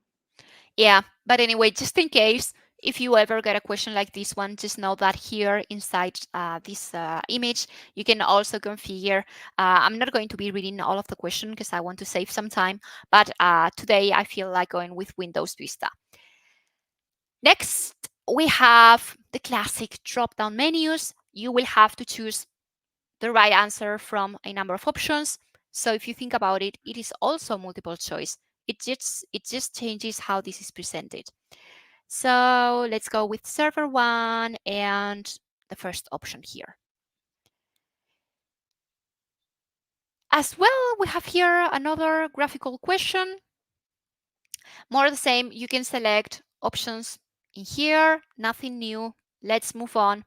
Yeah, but anyway, just in case, if you ever get a question like this one, just know that here inside this image, you can also configure. I'm not going to be reading all of the question because I want to save some time, but today I feel like going with Windows Vista. Next, we have the classic drop-down menus. You will have to choose the right answer from a number of options. So if you think about it, it is also multiple choice. It just changes how this is presented. So let's go with server 1 and the first option here. As well, we have here another graphical question. More the same, you can select options in here, nothing new. Let's move on.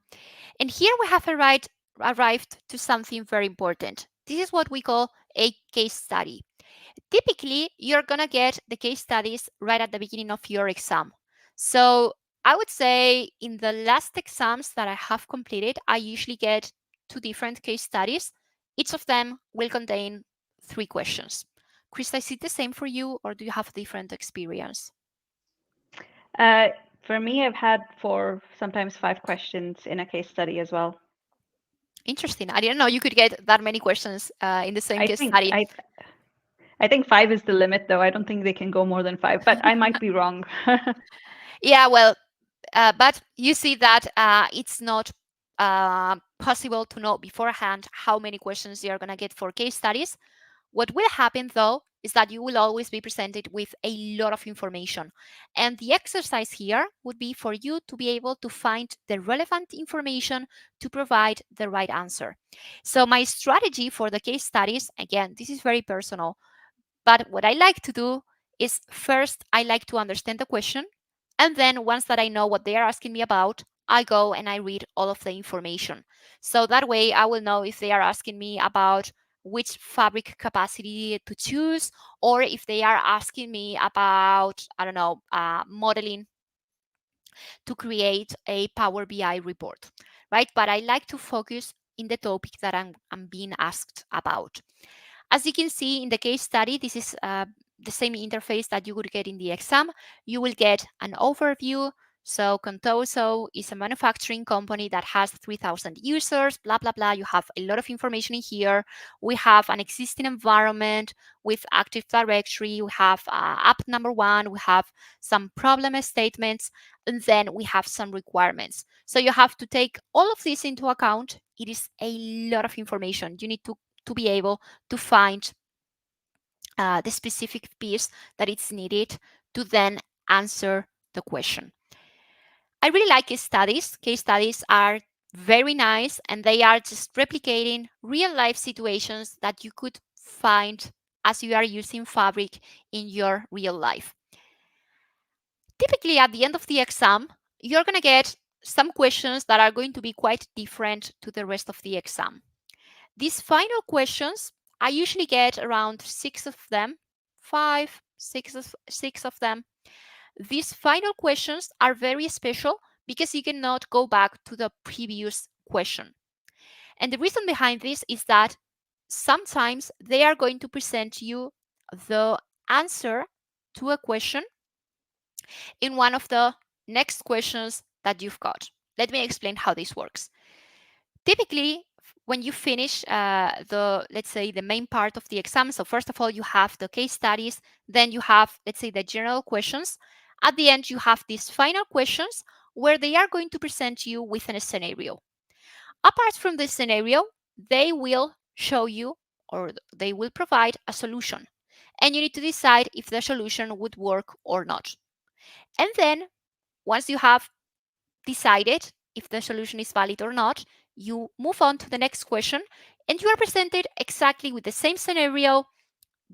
And here we have arrived to something very important. This is what we call a case study. Typically, you're going to get the case studies right at the beginning of your exam. So I would say in the last exams that I have completed, I usually get 2 different case studies. Each of them will contain 3 questions. Krista, is it the same for you or do you have a different experience? For me, I've had 4, sometimes 5 questions in a case study as well. Interesting. I didn't know you could get that many questions in the same I case think study. I I think 5 is the limit, though. I don't think they can go more than 5, but I might be wrong. Yeah, well, but you see that it's not possible to know beforehand how many questions you're going to get for case studies. What will happen though is that you will always be presented with a lot of information. And the exercise here would be for you to be able to find the relevant information to provide the right answer. So, my strategy for the case studies, again, this is very personal, but what I like to do is first, I like to understand the question. And then once that I know what they are asking me about, I go and I read all of the information. So that way I will know if they are asking me about which fabric capacity to choose, or if they are asking me about, I don't know, modeling to create a Power BI report, right? But I like to focus in the topic that I'm being asked about. As you can see in the case study, this is the same interface that you would get in the exam. You will get an overview. So Contoso is a manufacturing company that has 3,000 users, blah, blah, blah. You have a lot of information in here. We have an existing environment with Active Directory. We have app number 1. We have some problem statements, and then we have some requirements. So you have to take all of this into account. It is a lot of information. You need to be able to find the specific piece that is needed to then answer the question. I really like case studies. Case studies are very nice and they are just replicating real life situations that you could find as you are using Fabric in your real life. Typically, at the end of the exam, you're going to get some questions that are going to be quite different to the rest of the exam. These final questions, I usually get around 6 of them, 5, 6 of them. These final questions are very special because you cannot go back to the previous question. And the reason behind this is that sometimes they are going to present you the answer to a question in one of the next questions that you've got. Let me explain how this works. Typically, when you finish let's say the main part of the exam, so first of all you have the case studies, then you have, let's say, the general questions. At the end you have these final questions where they are going to present you with a scenario. Apart from the scenario, they will show you, or they will provide a solution, and you need to decide if the solution would work or not. And then once you have decided if the solution is valid or not, you move on to the next question, and you are presented exactly with the same scenario,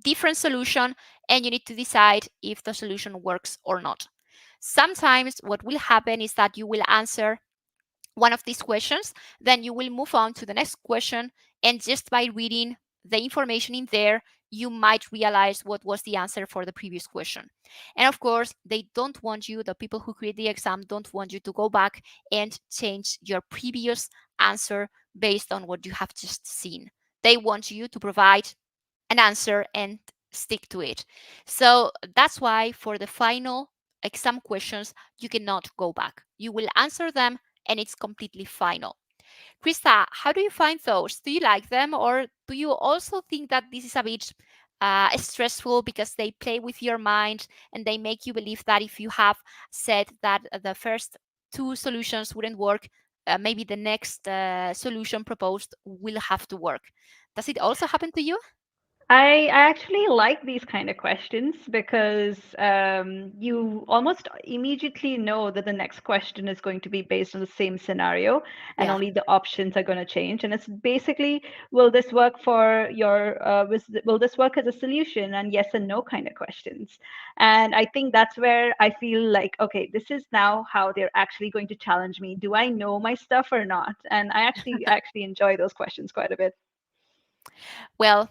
different solution, and you need to decide if the solution works or not. Sometimes what will happen is that you will answer one of these questions, then you will move on to the next question, and just by reading the information in there, you might realize what was the answer for the previous question. And of course, they don't want you, the people who create the exam, don't want you to go back and change your previous answer based on what you have just seen. They want you to provide an answer and stick to it. So that's why for the final exam questions, you cannot go back. You will answer them and it's completely final. Christa, how do you find those? Do you like them, or do you also think that this is a bit stressful because they play with your mind and they make you believe that if you have said that the first 2 solutions wouldn't work, maybe the next solution proposed will have to work? Does it also happen to you? I actually like these kind of questions because you almost immediately know that the next question is going to be based on the same scenario, and Yeah. only the options are going to change. And it's basically, will this work for your, will this work as a solution? And yes and no kind of questions. And I think that's where I feel like, okay, this is now how they're actually going to challenge me. Do I know my stuff or not? And I actually enjoy those questions quite a bit. Well,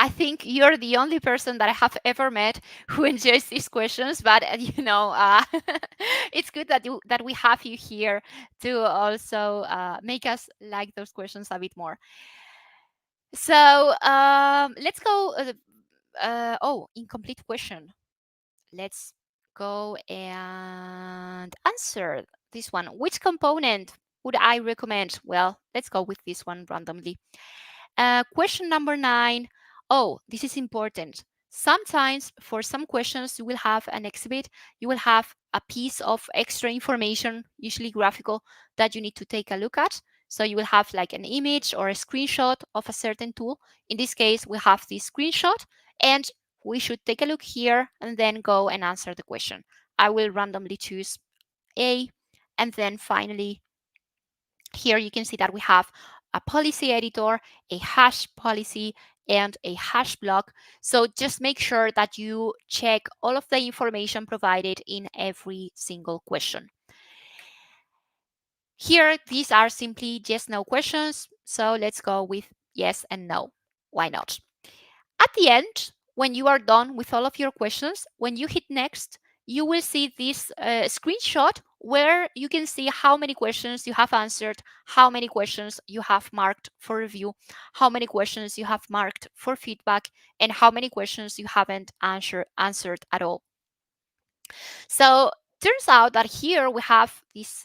I think you're the only person that I have ever met who enjoys these questions. But it's good that we have you here to also make us like those questions a bit more. So let's go. Oh, incomplete question. Let's go and answer this one. Which component would I recommend? Well, let's go with this one randomly. Question number 9. Oh, this is important. Sometimes for some questions, you will have an exhibit, you will have a piece of extra information, usually graphical, that you need to take a look at. So you will have like an image or a screenshot of a certain tool. In this case, we have this screenshot, and we should take a look here and then go and answer the question. I will randomly choose A, and then finally here you can see that we have a policy editor, a hash policy, and a hash block. So just make sure that you check all of the information provided in every single question. Here, these are simply yes, no questions. So let's go with yes and no. Why not? At the end, when you are done with all of your questions, when you hit next, you will see this screenshot where you can see how many questions you have answered, how many questions you have marked for review, how many questions you have marked for feedback, and how many questions you haven't answered at all. So turns out that here we have this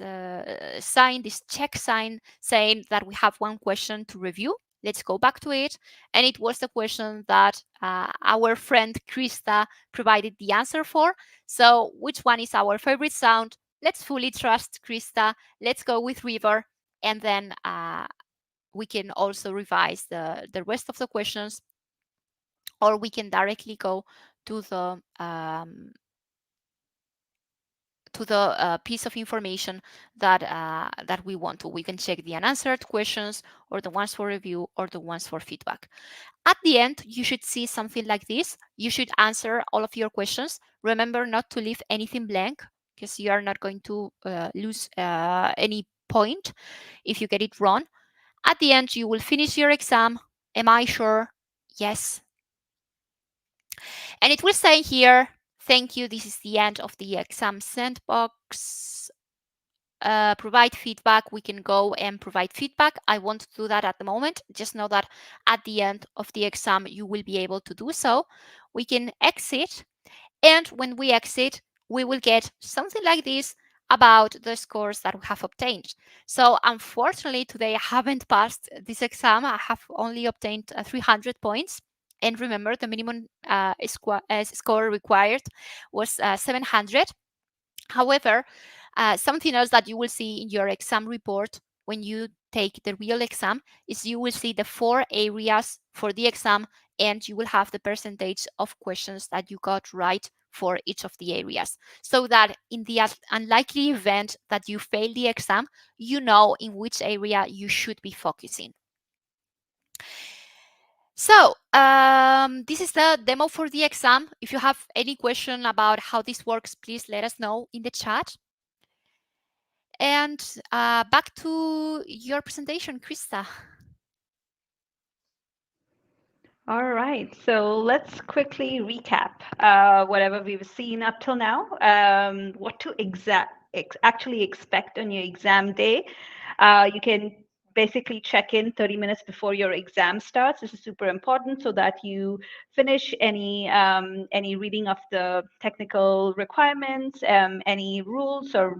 sign, this check sign saying that we have one question to review. Let's go back to it. And it was the question that our friend Christa provided the answer for. So which one is our favorite sound? Let's fully trust Christa. Let's go with river. And then we can also revise the rest of the questions, or we can directly go to the piece of information that we want to. We can check the unanswered questions, or the ones for review, or the ones for feedback. At the end, you should see something like this. You should answer all of your questions. Remember not to leave anything blank, because you are not going to lose any point if you get it wrong. At the end, you will finish your exam. Am I sure? Yes. And it will say here, thank you. This is the end of the exam sandbox. Provide feedback. We can go and provide feedback. I won't do that at the moment. Just know that at the end of the exam, you will be able to do so. We can exit. And when we exit, we will get something like this about the scores that we have obtained. So unfortunately, today I haven't passed this exam. I have only obtained 300 points. And remember, the minimum score required was 700. However, something else that you will see in your exam report when you take the real exam is you will see the 4 areas for the exam, and you will have the percentage of questions that you got right for each of the areas, so that in the unlikely event that you fail the exam, you know in which area you should be focusing. So this is the demo for the exam. If you have any question about how this works, please let us know in the chat. And back to your presentation, Christa. All right, so let's quickly recap whatever we've seen up till now, what to actually expect on your exam day. You can basically check in 30 minutes before your exam starts. This is super important so that you finish any reading of the technical requirements, any rules or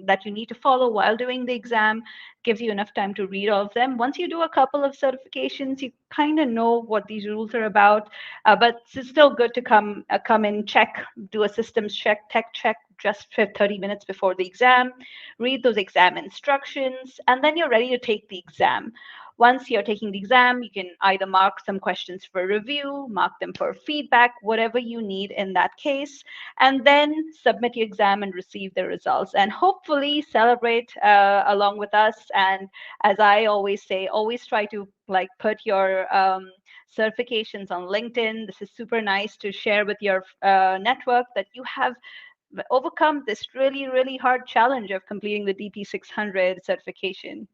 that you need to follow while doing the exam. Gives you enough time to read all of them. Once you do a couple of certifications, you kind of know what these rules are about, but it's still good to come in, check, do a systems check, tech check just for 30 minutes before the exam, read those exam instructions, and then you're ready to take the exam. Once you're taking the exam, you can either mark some questions for review, mark them for feedback, whatever you need in that case, and then submit your exam and receive the results, and hopefully celebrate along with us. And as I always say, always try to like put your certifications on LinkedIn. This is super nice to share with your network that you have overcome this really, really hard challenge of completing the DP-600 certification.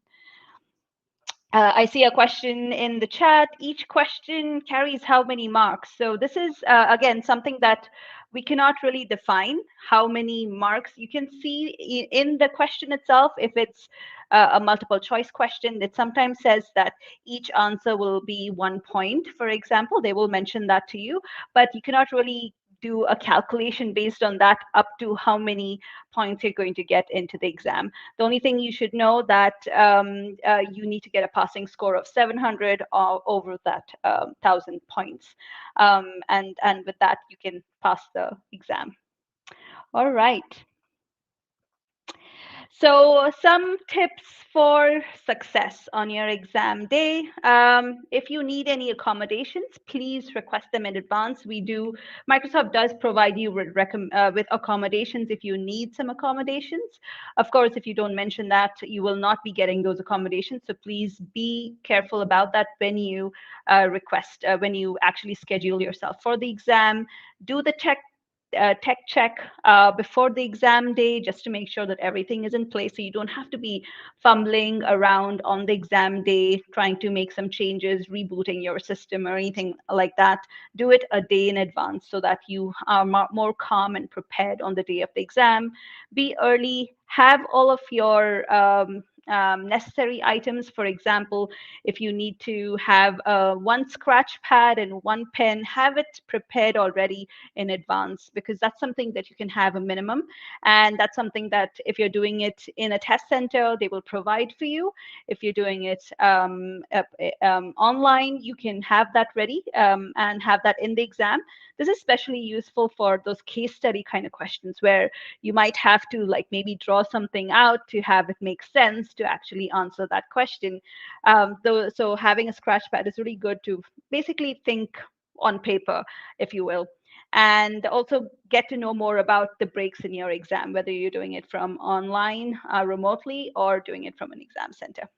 I see a question in the chat. Each question carries how many marks? So this is, again, something that we cannot really define how many marks. You can see in the question itself, if it's a multiple choice question, it sometimes says that each answer will be 1 point, for example. They will mention that to you, but you cannot really do a calculation based on that up to how many points you're going to get into the exam. The only thing you should know that you need to get a passing score of 700 or over that 1,000 points. And with that, you can pass the exam. All right. So, some tips for success on your exam day. If you need any accommodations, please request them in advance. Microsoft does provide you with accommodations if you need some accommodations. Of course, if you don't mention that, you will not be getting those accommodations. So, please be careful about that when you actually schedule yourself for the exam. Do the tech check before the exam day just to make sure that everything is in place so you don't have to be fumbling around on the exam day trying to make some changes, rebooting your system or anything like that. Do it a day in advance so that you are more calm and prepared on the day of the exam. Be early, have all of your necessary items. For example, if you need to have one scratch pad and one pen, have it prepared already in advance because that's something that you can have a minimum. And that's something that if you're doing it in a test center, they will provide for you. If you're doing it online, you can have that ready and have that in the exam. This is especially useful for those case study kind of questions where you might have to like maybe draw something out to have it make sense to actually answer that question. So having a scratch pad is really good to basically think on paper, if you will, and also get to know more about the breaks in your exam, whether you're doing it from online, remotely, or doing it from an exam center.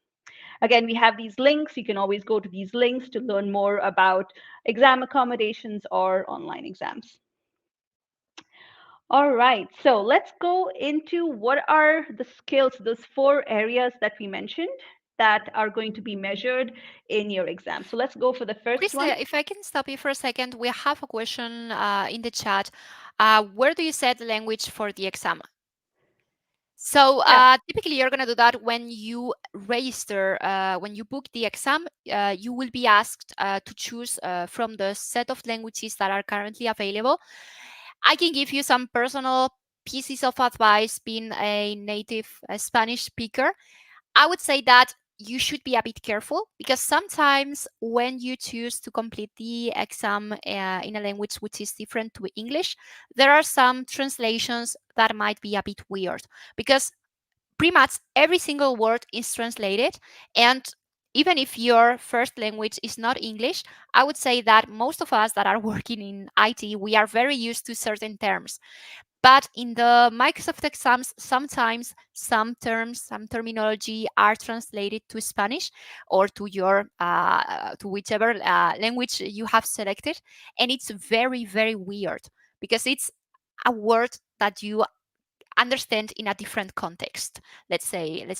Again, we have these links. You can always go to these links to learn more about exam accommodations or online exams. All right, so let's go into what are the skills, those 4 areas that we mentioned that are going to be measured in your exam. So let's go for the first one. Krista, if I can stop you for a second, we have a question in the chat. Where do you set the language for the exam? So Yeah, typically, you're going to do that when you register, when you book the exam. You will be asked to choose from the set of languages that are currently available. I can give you some personal pieces of advice being a native Spanish speaker. I would say that you should be a bit careful because sometimes when you choose to complete the exam in a language which is different to English, there are some translations that might be a bit weird because pretty much every single word is translated. And even if your first language is not English, I would say that most of us that are working in IT, we are very used to certain terms. But in the Microsoft exams, sometimes some terms, some terminology are translated to Spanish or to your to whichever language you have selected, and it's very very weird because it's a word that you understand in a different context. Let's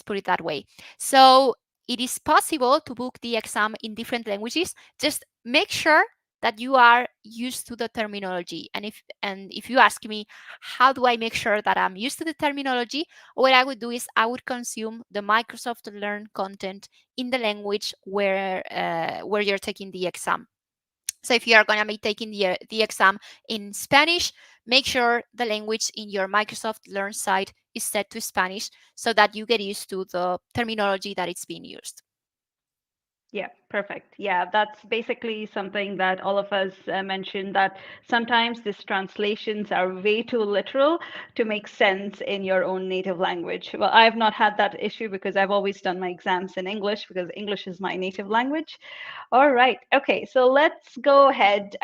put it that way. So it is possible to book the exam in different languages. Just make sure that you are used to the terminology. And if you ask me, how do I make sure that I'm used to the terminology? What I would do is I would consume the Microsoft Learn content in the language where you're taking the exam. So if you are going to be taking the exam in Spanish, make sure the language in your Microsoft Learn site is set to Spanish so that you get used to the terminology that it's being used. yeah, perfect. Yeah, that's basically something that all of us mentioned that sometimes these translations are way too literal to make sense in your own native language. Well, I've not had that issue because I've always done my exams in English because English is my native language. All right. Okay. So let's go ahead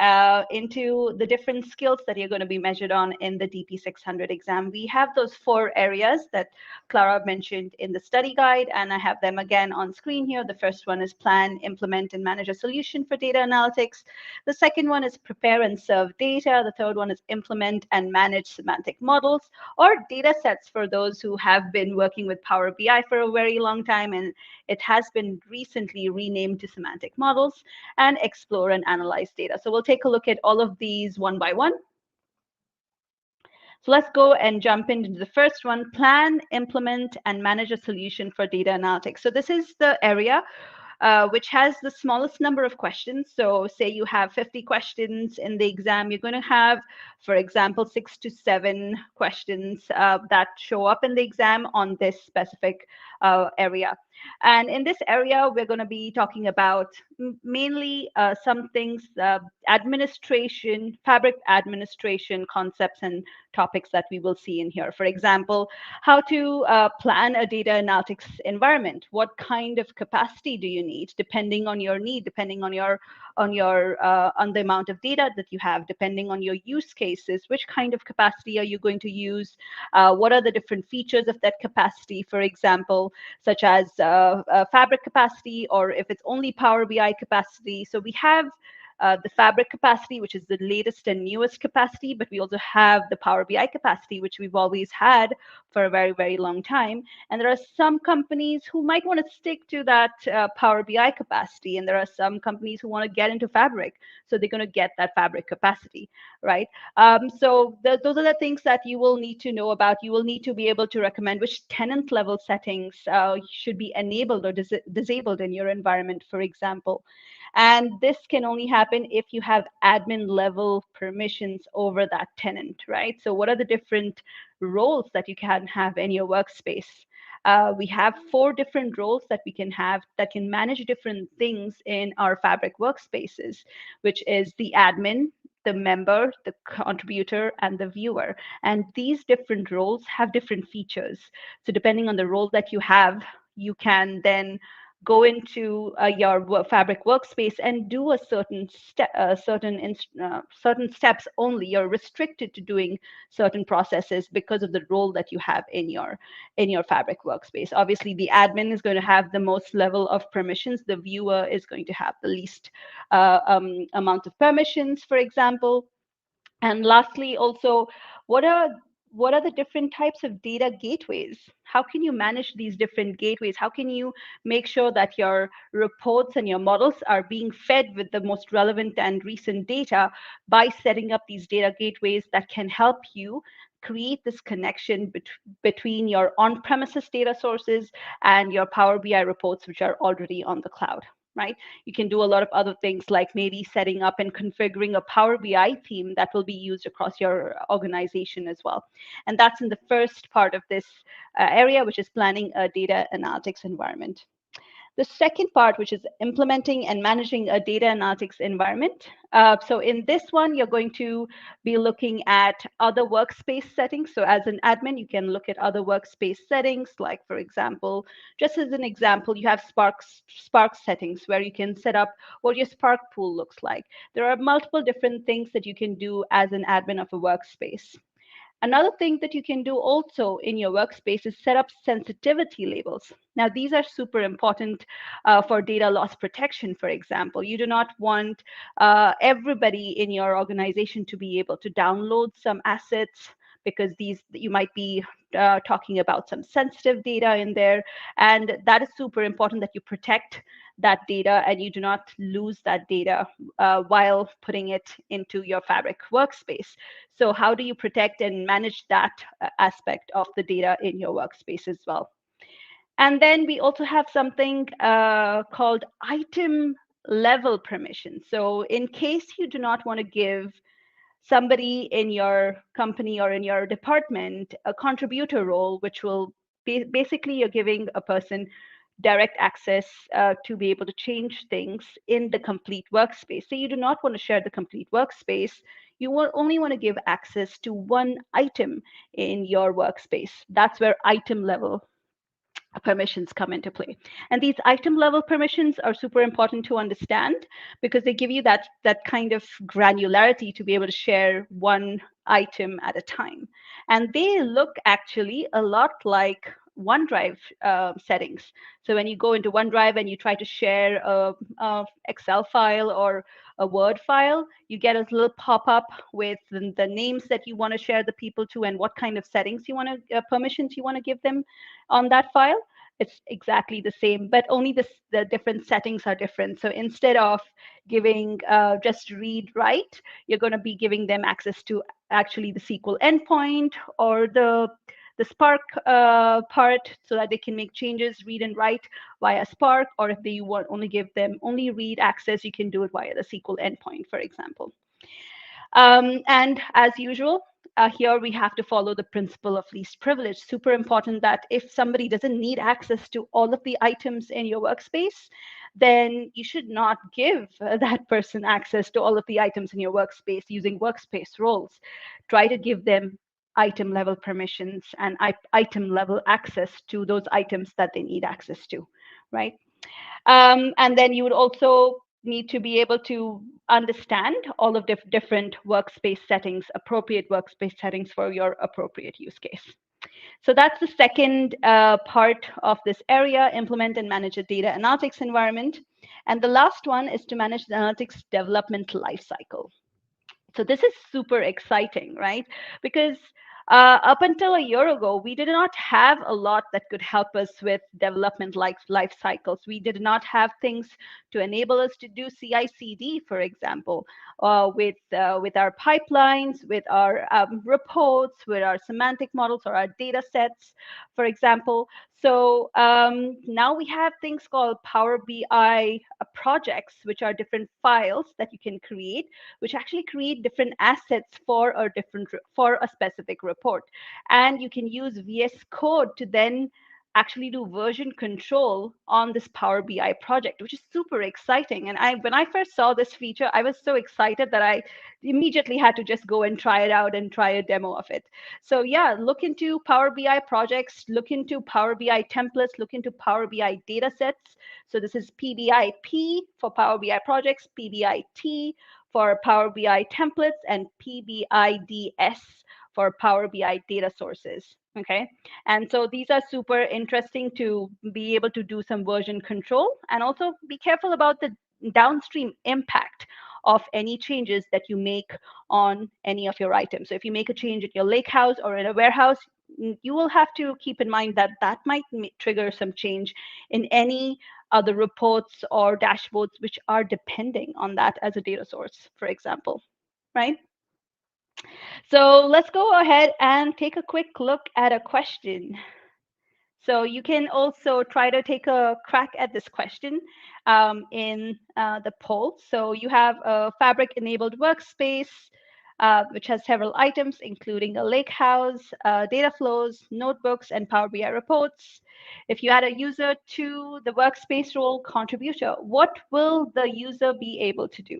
into the different skills that you're going to be measured on in the DP-600 exam. We have those 4 areas that Clara mentioned in the study guide, and I have them again on screen here. The first one is plan, implement, and manage a solution for data analytics. The second one is prepare and serve data. The third one is implement and manage semantic models or data sets for those who have been working with Power BI for a very long time and it has been recently renamed to semantic models, and explore and analyze data. So we'll take a look at all of these one by one. So let's go and jump into the first one, plan, implement, and manage a solution for data analytics. So this is the area which has the smallest number of questions. So say you have 50 questions in the exam, you're going to have, for example, 6 to 7 questions that show up in the exam on this specific area. And in this area, we're going to be talking about mainly some things, administration, fabric administration concepts and topics that we will see in here. For example, how to plan a data analytics environment. What kind of capacity do you need, depending on your need, depending on on the amount of data that you have, depending on your use cases. Which kind of capacity are you going to use? What are the different features of that capacity? For example, such as fabric capacity, or if it's only Power BI capacity. So we have the fabric capacity, which is the latest and newest capacity, but we also have the Power BI capacity, which we've always had for a very, very long time. And there are some companies who might want to stick to that Power BI capacity, and there are some companies who want to get into fabric, so they're going to get that fabric capacity, right? So those are the things that you will need to know about. You will need to be able to recommend which tenant level settings should be enabled or disabled in your environment, for example. And this can only happen if you have admin level permissions over that tenant, right? So what are the different roles that you can have in your workspace? We have 4 different roles that we can have that can manage different things in our Fabric workspaces, which is the admin, the member, the contributor, and the viewer. And these different roles have different features. So depending on the role that you have, you can then go into your Fabric workspace and do a certain steps only. You're restricted to doing certain processes because of the role that you have in your Fabric workspace. Obviously, the admin is going to have the most level of permissions. The viewer is going to have the least amount of permissions, for example. And lastly, also, what are what are the different types of data gateways? How can you manage these different gateways? How can you make sure that your reports and your models are being fed with the most relevant and recent data by setting up these data gateways that can help you create this connection between your on-premises data sources and your Power BI reports, which are already on the cloud, right? You can do a lot of other things like maybe setting up and configuring a Power BI theme that will be used across your organization as well. And that's in the first part of this area, which is planning a data analytics environment. The second part, which is implementing and managing a data analytics environment. So in this one, you're going to be looking at other workspace settings. So as an admin, you can look at other workspace settings, like, for example, just as an example, you have Spark settings where you can set up what your Spark pool looks like. There are multiple different things that you can do as an admin of a workspace. Another thing that you can do also in your workspace is set up sensitivity labels. Now, these are super important for data loss protection, for example. You do not want everybody in your organization to be able to download some assets because you might be talking about some sensitive data in there. And that is super important that you protect that data and you do not lose that data while putting it into your Fabric workspace. So how do you protect and manage that aspect of the data in your workspace as well? And then we also have something called item level permission. So in case you do not want to give somebody in your company or in your department a contributor role, which will basically you're giving a person direct access to be able to change things in the complete workspace. So you do not want to share the complete workspace. You will only want to give access to one item in your workspace. That's where item level permissions come into play. And these item level permissions are super important to understand because they give you that kind of granularity to be able to share one item at a time. And they look actually a lot like OneDrive settings. So when you go into OneDrive and you try to share a Excel file or a Word file, you get a little pop-up with the names that you want to share the people to and what kind of settings you want to, permissions you want to give them on that file. It's exactly the same, but only the different settings are different. So instead of giving just read write, you're going to be giving them access to actually the SQL endpoint or the the Spark part so that they can make changes, read and write via Spark, or if they want only give them only read access, you can do it via the SQL endpoint, for example. And as usual, here we have to follow the principle of least privilege. Super important that if somebody doesn't need access to all of the items in your workspace, then you should not give that person access to all of the items in your workspace using workspace roles. Try to give them item level permissions and item level access to those items that they need access to, right? And then you would also need to be able to understand all of the different workspace settings, appropriate workspace settings for your appropriate use case. So that's the second part of this area, implement and manage a data analytics environment. And the last one is to manage the analytics development lifecycle. So this is super exciting, right? Because up until a year ago, we did not have a lot that could help us with development life cycles. We did not have things to enable us to do CI/CD, for example, with our pipelines, with our reports, with our semantic models or our data sets, for example. So now we have things called Power BI projects, which are different files that you can create, which actually create different assets for a specific report. And you can use VS Code to then actually do version control on this Power BI project, which is super exciting. And when I first saw this feature, I was so excited that I immediately had to just go and try it out and try a demo of it. So yeah, look into Power BI projects, look into Power BI templates, look into Power BI data sets. So this is PBIP for Power BI projects, PBIT for Power BI templates, and PBIDS for Power BI data sources. Okay. And so these are super interesting to be able to do some version control, and also be careful about the downstream impact of any changes that you make on any of your items. So if you make a change at your lake house or in a warehouse, you will have to keep in mind that that might trigger some change in any other reports or dashboards which are depending on that as a data source, for example, right? So let's go ahead and take a quick look at a question. So you can also try to take a crack at this question in the poll. So you have a Fabric-enabled workspace, which has several items, including a lakehouse, data flows, notebooks, and Power BI reports. If you add a user to the workspace role contributor, what will the user be able to do?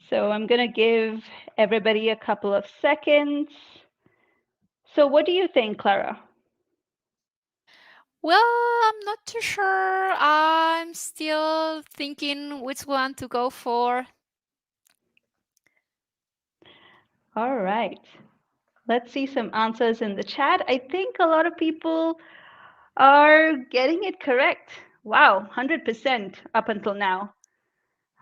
So I'm going to give everybody a couple of seconds. So what do you think, Clara? Well, I'm not too sure. I'm still thinking which one to go for. All right. Let's see some answers in the chat. I think a lot of people are getting it correct. Wow, 100% up until now.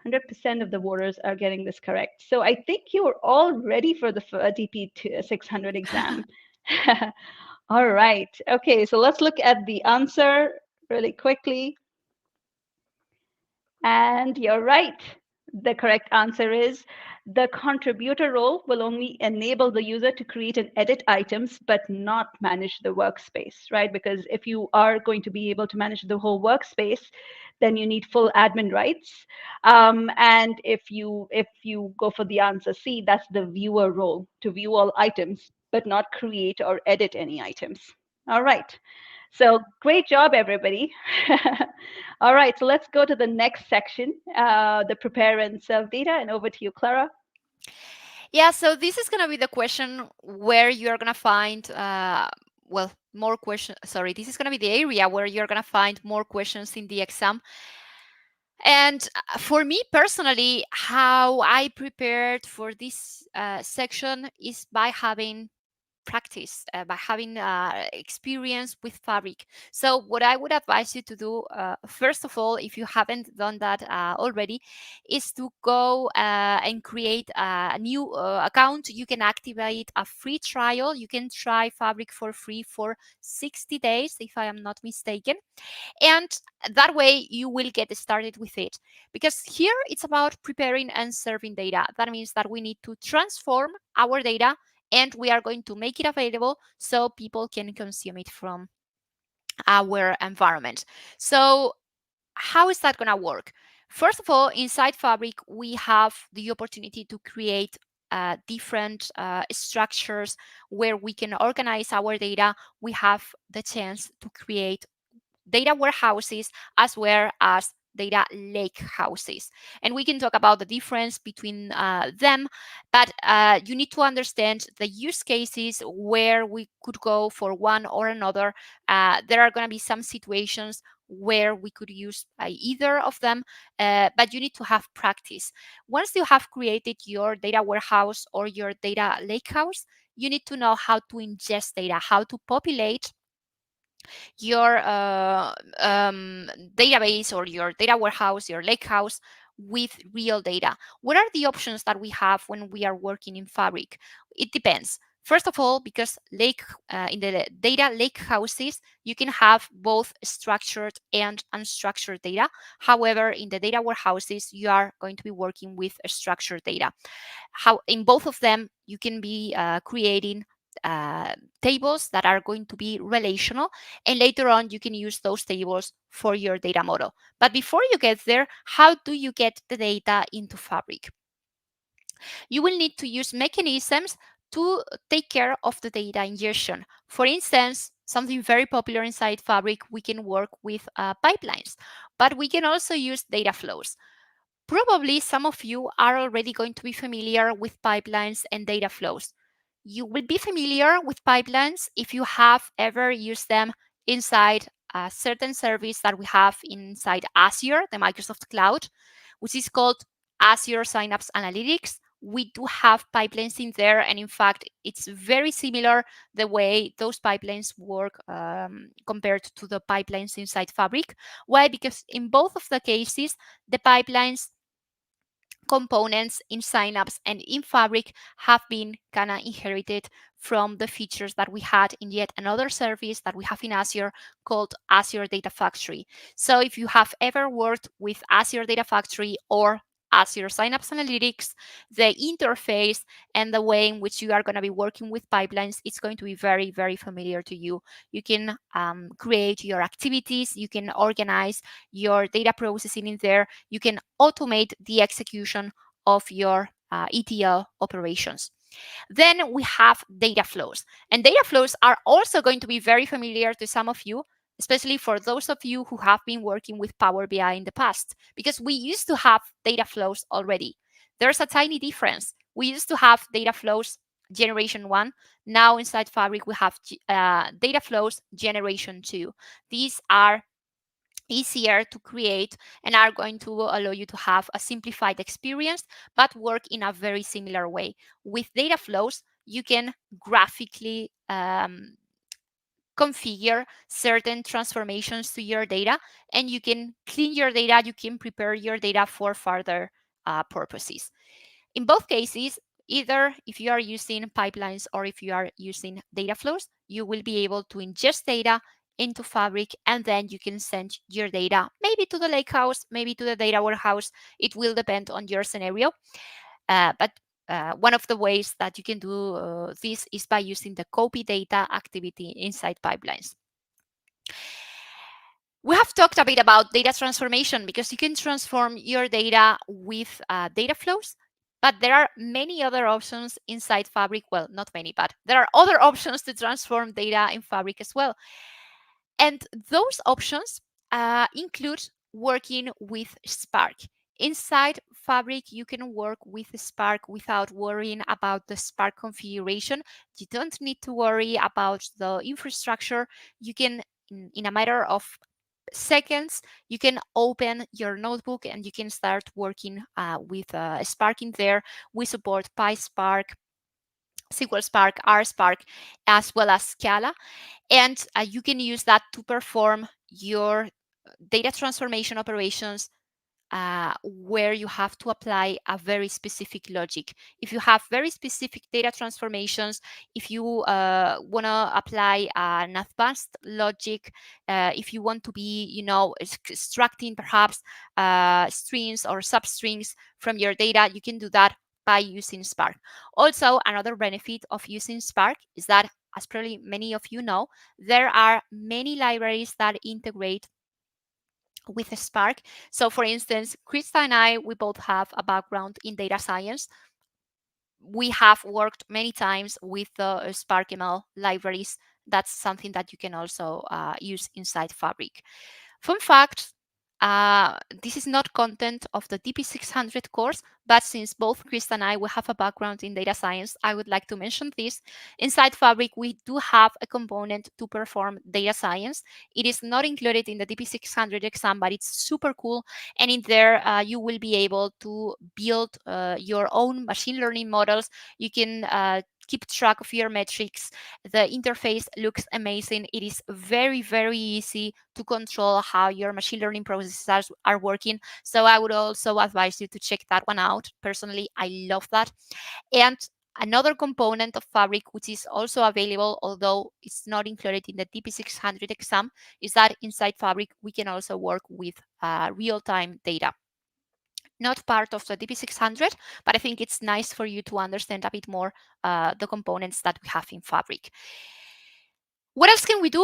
100% of the voters are getting this correct. So I think you're all ready for the DP-600 exam. All right. Okay, so let's look at the answer really quickly. And you're right. The correct answer is the contributor role will only enable the user to create and edit items, but not manage the workspace, right? Because if you are going to be able to manage the whole workspace, then you need full admin rights. And if you go for the answer C, that's the viewer role, to view all items, but not create or edit any items. All right. So great job, everybody. All right, so let's go to the next section, the prepare and serve data, and over to you, Clara. Yeah, so this is going to be the question where you're going to find, well, more questions. Sorry, this is going to be the area where you're going to find more questions in the exam. And for me personally, how I prepared for this section is by having practice, by having experience with Fabric. So what I would advise you to do, first of all, if you haven't done that already, is to go and create a new account. You can activate a free trial. You can try Fabric for free for 60 days, if I am not mistaken. And that way you will get started with it, because here it's about preparing and serving data. That means that we need to transform our data, and we are going to make it available so people can consume it from our environment. So how is that going to work? First of all, inside Fabric, we have the opportunity to create different structures where we can organize our data. We have the chance to create data warehouses as well as data lake houses. And we can talk about the difference between them, but you need to understand the use cases where we could go for one or another. There are going to be some situations where we could use either of them, but you need to have practice. Once you have created your data warehouse or your data lakehouse, you need to know how to ingest data, how to populate your database or your data warehouse, your lakehouse with real data. What are the options that we have when we are working in Fabric? It depends. First of all, because in the data lake houses, you can have both structured and unstructured data. However, in the data warehouses, you are going to be working with structured data. How in both of them, you can be creating uh, tables that are going to be relational, and later on you can use those tables for your data model. But before you get there, how do you get the data into Fabric? You will need to use mechanisms to take care of the data ingestion. For instance, something very popular inside Fabric, we can work with pipelines, but we can also use data flows. Probably some of you are already going to be familiar with pipelines and data flows. You will be familiar with pipelines if you have ever used them inside a certain service that we have inside Azure, the Microsoft Cloud, which is called Azure Synapse Analytics. We do have pipelines in there, and in fact, it's very similar the way those pipelines work compared to the pipelines inside Fabric. Why? Because in both of the cases, the pipelines components in Synapse and in Fabric have been kind of inherited from the features that we had in yet another service that we have in Azure called Azure Data Factory. So if you have ever worked with Azure Data Factory or Azure Synapse Analytics, the interface and the way in which you are going to be working with pipelines, it's going to be very, very familiar to you. You can create your activities, you can organize your data processing in there, you can automate the execution of your ETL operations. Then we have data flows. And data flows are also going to be very familiar to some of you, especially for those of you who have been working with Power BI in the past, because we used to have data flows already. There's a tiny difference. We used to have data flows generation 1. Now inside Fabric, we have data flows generation 2. These are easier to create and are going to allow you to have a simplified experience, but work in a very similar way. With data flows, you can graphically configure certain transformations to your data, and you can clean your data, you can prepare your data for further purposes. In both cases, either if you are using pipelines or if you are using data flows, you will be able to ingest data into Fabric, and then you can send your data maybe to the lakehouse, maybe to the data warehouse. It will depend on your scenario. But one of the ways that you can do this is by using the copy data activity inside pipelines. We have talked a bit about data transformation because you can transform your data with data flows, but there are many other options inside Fabric. Well, not many, but there are other options to transform data in Fabric as well. And those options include working with Spark. Inside Fabric, you can work with Spark without worrying about the Spark configuration. You don't need to worry about the infrastructure. You can, in a matter of seconds, you can open your notebook and you can start working with Spark in there. We support PySpark, SQL Spark, RSpark, as well as Scala. And you can use that to perform your data transformation operations where you have to apply a very specific logic. If you have very specific data transformations, if you want to apply an advanced logic, if you want to be, extracting perhaps strings or substrings from your data, you can do that by using Spark. Also, another benefit of using Spark is that, as probably many of you know, there are many libraries that integrate with Spark. So for instance, Krista and I, we both have a background in data science. We have worked many times with the Spark ML libraries. That's something that you can also use inside Fabric. Fun fact, this is not content of the DP-600 course, but since both Krista and I will have a background in data science, I would like to mention this. Inside Fabric, we do have a component to perform data science. It is not included in the DP-600 exam, but it's super cool. And in there, you will be able to build your own machine learning models. You can keep track of your metrics. The interface looks amazing. It is very, very easy to control how your machine learning processes are working. So I would also advise you to check that one out. Personally, I love that. And another component of Fabric, which is also available, although it's not included in the DP-600 exam, is that inside Fabric, we can also work with real-time data. Not part of the DP-600, but I think it's nice for you to understand a bit more the components that we have in Fabric. What else can we do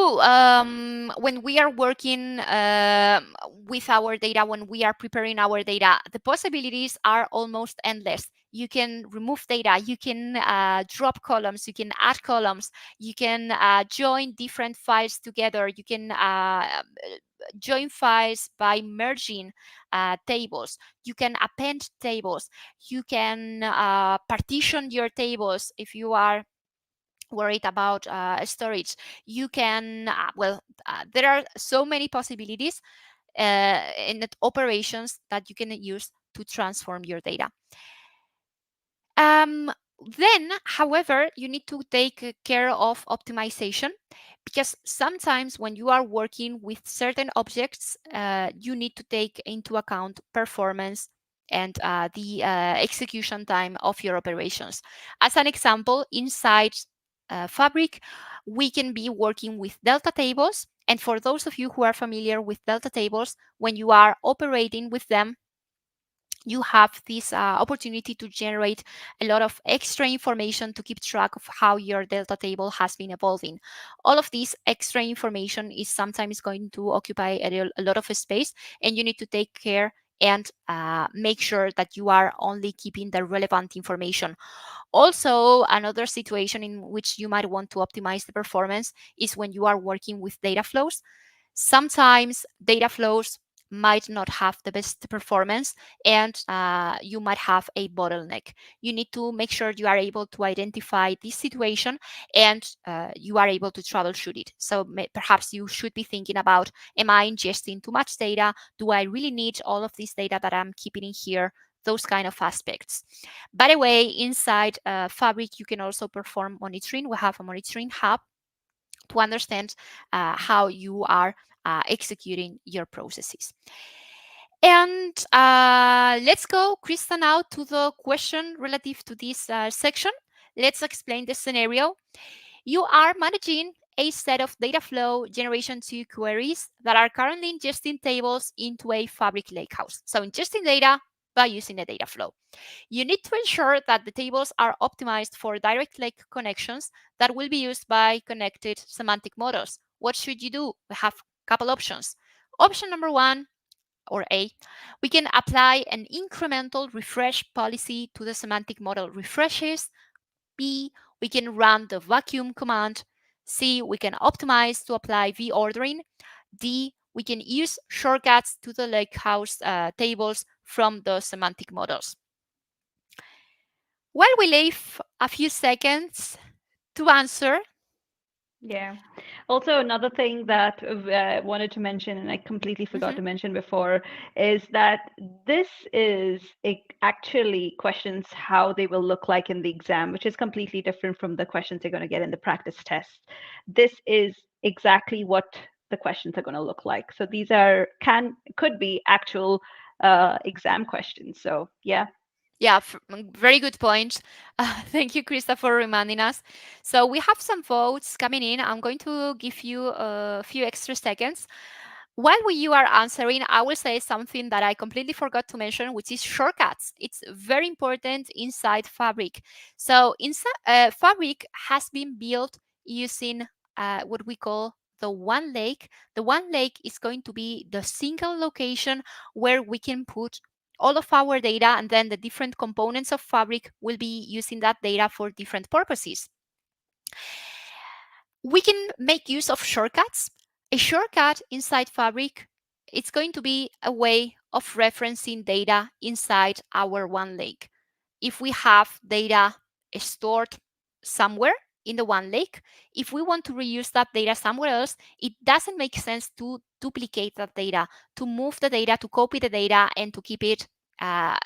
when we are working with our data, when we are preparing our data? The possibilities are almost endless. You can remove data, you can drop columns, you can add columns, you can join different files together, you can join files by merging tables, you can append tables, you can partition your tables if you are worried about storage. You can there are so many possibilities in the operations that you can use to transform your data. Then, however, you need to take care of optimization, because sometimes when you are working with certain objects, you need to take into account performance and the execution time of your operations. As an example, inside Fabric, we can be working with delta tables. And for those of you who are familiar with delta tables, when you are operating with them, you have this opportunity to generate a lot of extra information to keep track of how your delta table has been evolving. All of this extra information is sometimes going to occupy a lot of space, and you need to take care and make sure that you are only keeping the relevant information. Also, another situation in which you might want to optimize the performance is when you are working with data flows. Sometimes data flows might not have the best performance, and you might have a bottleneck. You need to make sure you are able to identify this situation, and you are able to troubleshoot it. So perhaps you should be thinking about, am I ingesting too much data? Do I really need all of this data that I'm keeping in here? Those kind of aspects. By the way, inside Fabric, you can also perform monitoring. We have a monitoring hub to understand how you are executing your processes. And let's go, Krista, now to the question relative to this section. Let's explain the scenario. You are managing a set of data flow generation 2 queries that are currently ingesting tables into a Fabric lakehouse. So ingesting data by using a data flow. You need to ensure that the tables are optimized for direct lake connections that will be used by connected semantic models. What should you do? We have a couple options. Option number one, or A, we can apply an incremental refresh policy to the semantic model refreshes. B, we can run the vacuum command. C, we can optimize to apply V-ordering. D, we can use shortcuts to the lakehouse tables from the semantic models. Well, we leave a few seconds to answer. Yeah. Also, another thing that I wanted to mention, and I completely forgot Mhm. to mention before, is that this is actually questions how they will look like in the exam, which is completely different from the questions you're going to get in the practice test. This is exactly what the questions are going to look like. So these are could be actual exam questions. So yeah. Yeah, very good point. Thank you, Krista, for reminding us. So we have some votes coming in. I'm going to give you a few extra seconds. While you are answering, I will say something that I completely forgot to mention, which is shortcuts. It's very important inside Fabric. So inside Fabric has been built using what we call the one lake. The one lake is going to be the single location where we can put all of our data, and then the different components of Fabric will be using that data for different purposes. We can make use of shortcuts. A shortcut inside Fabric, it's going to be a way of referencing data inside our one lake. If we have data stored somewhere in the one lake, if we want to reuse that data somewhere else, it doesn't make sense to duplicate that data, to move the data, to copy the data, and uh,